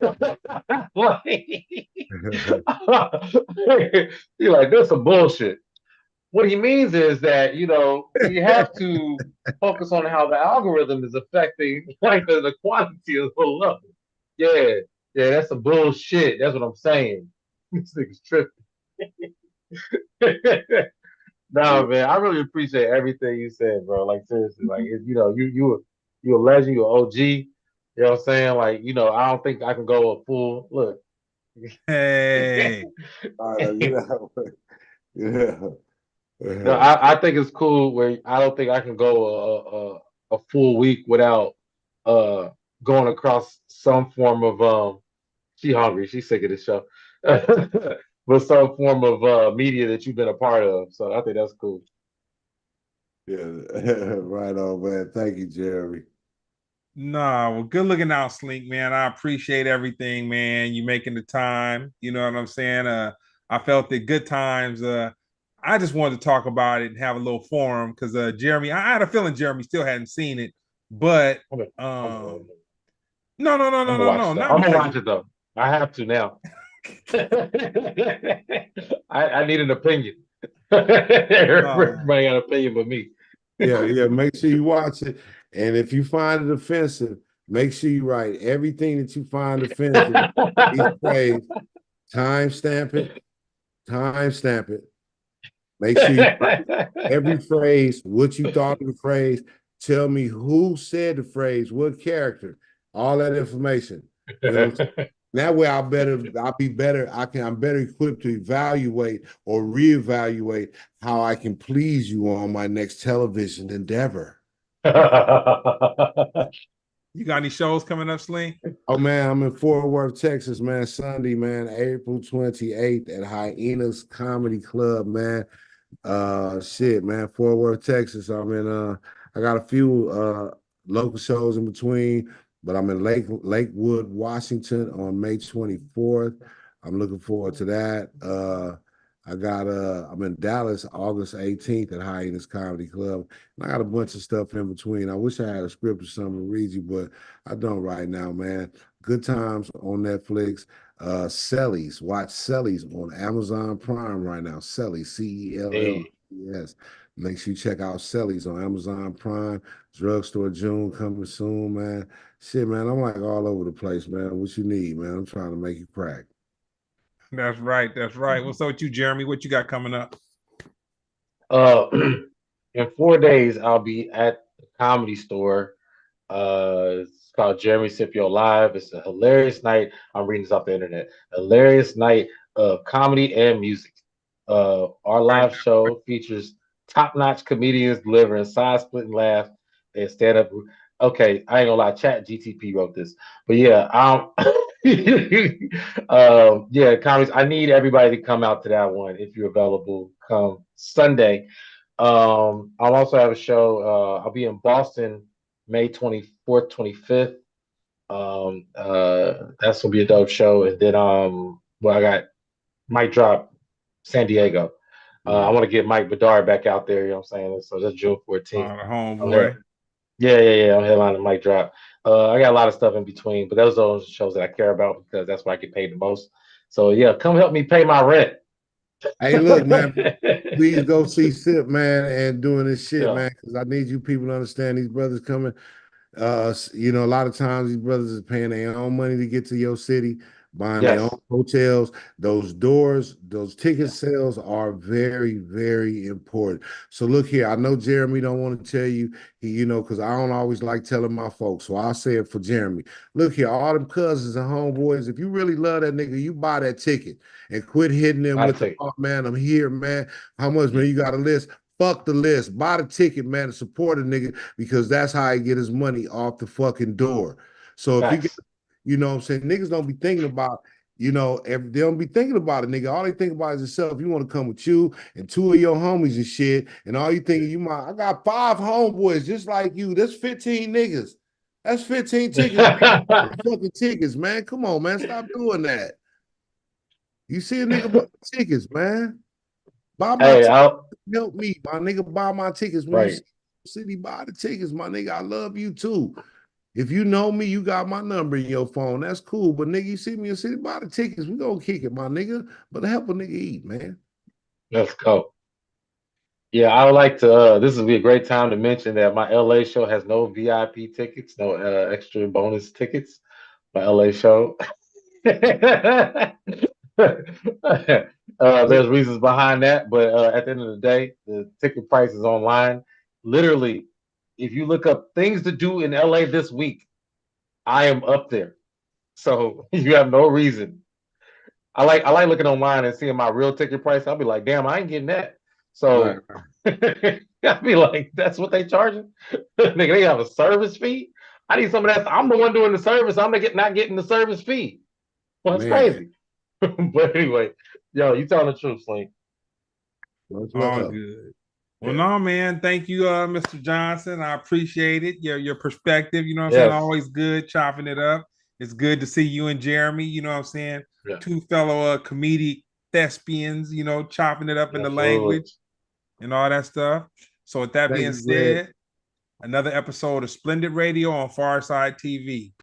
like, that's some bullshit. What he means is that, you have to focus on how the algorithm is affecting like the quantity of the love. Yeah, yeah, that's some bullshit. That's what I'm saying. This nigga's tripping. No, man, I really appreciate everything you said, bro. Like, seriously, like, you a legend, you an OG. You know what I'm saying? Like, I don't think I can go a full look.
Hey.
Yeah.
No, I think it's cool where I don't think I can go a full week without going across some form of she hungry, she's sick of this show. with some form of media that you've been a part of. So I think that's cool.
Yeah, right on, man. Thank you, Jeremy.
Nah, well, good looking out, Slink, man. I appreciate everything, man. You making the time. You know what I'm saying? I felt it good times. I just wanted to talk about it and have a little forum because Jeremy, I had a feeling Jeremy still hadn't seen it, but
I'm
no, no, no, no,
gonna
no,
watch
no,
that.
not
I'm gonna
because
watch it though. I have to now. I need an opinion.
no.
Everybody got an opinion but me.
Yeah. Make sure you watch it. And if you find it offensive, make sure you write everything that you find offensive. Each phrase, timestamp it, timestamp it. Make sure you write every phrase, what you thought of the phrase. Tell me who said the phrase, what character, all that information. You know what I'm saying? That way I'll be better. I'm better equipped to evaluate or reevaluate how I can please you on my next television endeavor.
You got any shows coming up, Slink?
Oh man, I'm in Fort Worth, Texas, man. Sunday, man, April 28th at Hyenas Comedy Club, man. Shit, man, Fort Worth, Texas. I'm in I got a few local shows in between, but I'm in Lakewood, Washington on May 24th. I'm looking forward to that. I'm in Dallas August 18th at Hyenas Comedy Club. And I got a bunch of stuff in between. I wish I had a script or something to read you, but I don't right now, man. Good Times on Netflix. Sellies, watch Sellies on Amazon Prime right now. Sellies,
Hey,
Cellies. Make sure you check out Sellies on Amazon Prime. Drugstore June coming soon, man. Shit, man, I'm like all over the place, man. What you need, man? I'm trying to make you crack.
That's right. That's right. What's up with you, Jeremy? What you got coming up?
uh, in 4 days I'll be at the Comedy Store. It's called Jeremy Scipio Live. It's a hilarious night. I'm reading this off the internet. Hilarious night of comedy and music. Our live show features top-notch comedians delivering side-splitting laughs and stand-up. Okay, I ain't gonna lie. Chat GTP wrote this, but yeah, yeah, comedies. I need everybody to come out to that one if you're available. Come Sunday. I'll also have a show. I'll be in Boston May 24th, 25th. That's gonna be a dope show. And then well, I got Mike Drop San Diego. I want to get Mike Bedard back out there, you know what I'm saying? So that's June 14th.
The
I'm there.
homeboy.
Yeah. I'm headlining Mike Drop. I got a lot of stuff in between, but those are those shows that I care about because that's where I get paid the most. So yeah, come help me pay my rent.
Hey, look, man, please go see Sip, man, and doing this shit,
Yeah.
man, because I need you people to understand these brothers coming. A lot of times these brothers is paying their own money to get to your city, buying their own
Yes.
hotels. Those doors, those ticket sales are very, very important. So look here, I know Jeremy don't want to tell you, because I don't always like telling my folks. So I'll say it for Jeremy. Look here, all them cousins and homeboys, if you really love that nigga, you buy that ticket and quit hitting them
I
with the,
take
oh man, I'm here, man. How much, man? You got a list? Fuck the list. Buy the ticket, man, and support a nigga because that's how he get his money off the fucking door. So if you get,
facts.
what I'm saying, niggas don't be thinking about, they don't be thinking about it, nigga. All they think about is yourself. You want to come with you and two of your homies and shit, and all you thinking I got 5 homeboys just like you. That's 15 niggas. That's 15 tickets. Fucking tickets, man. Come on, man. Stop doing that. You see a nigga buy tickets, man. Buy my
Hey,
tickets.
I'll
Help me, my nigga. Buy my tickets when you
right.
see city. Buy the tickets, my nigga. I love you too. If you know me, you got my number in your phone. That's cool. But nigga, you see me in the city, buy the tickets. We gonna kick it, my nigga. But help a nigga eat, man.
Let's go. Yeah, I would like to. This would be a great time to mention that my LA show has no VIP tickets, no extra bonus tickets. My LA show. There's reasons behind that, but at the end of the day, the ticket price is online. Literally, if you look up things to do in LA this week, I am up there. So you have no reason. I like looking online and seeing my real ticket price. I'll be like, damn, I ain't getting that.
Right.
So I'll be like, that's what they charging? Nigga, they have a service fee. I need some of that. I'm the one doing the service. I'm not getting the service fee. Well, that's
Man,
crazy. But anyway, yo, you telling the truth, Slink.
What's
All
up?
good. Well,
Yeah.
no, man. Thank you, Mr. Johnson. I appreciate it. Your perspective. You know what I'm saying?
Yes.
Always good chopping it up. It's good to see you and Jeremy. You know what I'm saying?
Yeah.
Two fellow comedic thespians. You know, chopping it up in the
Absolutely.
language and all that stuff. So, with that
Thank
being
you, Greg.
said, another episode of Splendid Radio on Pharcyde TV.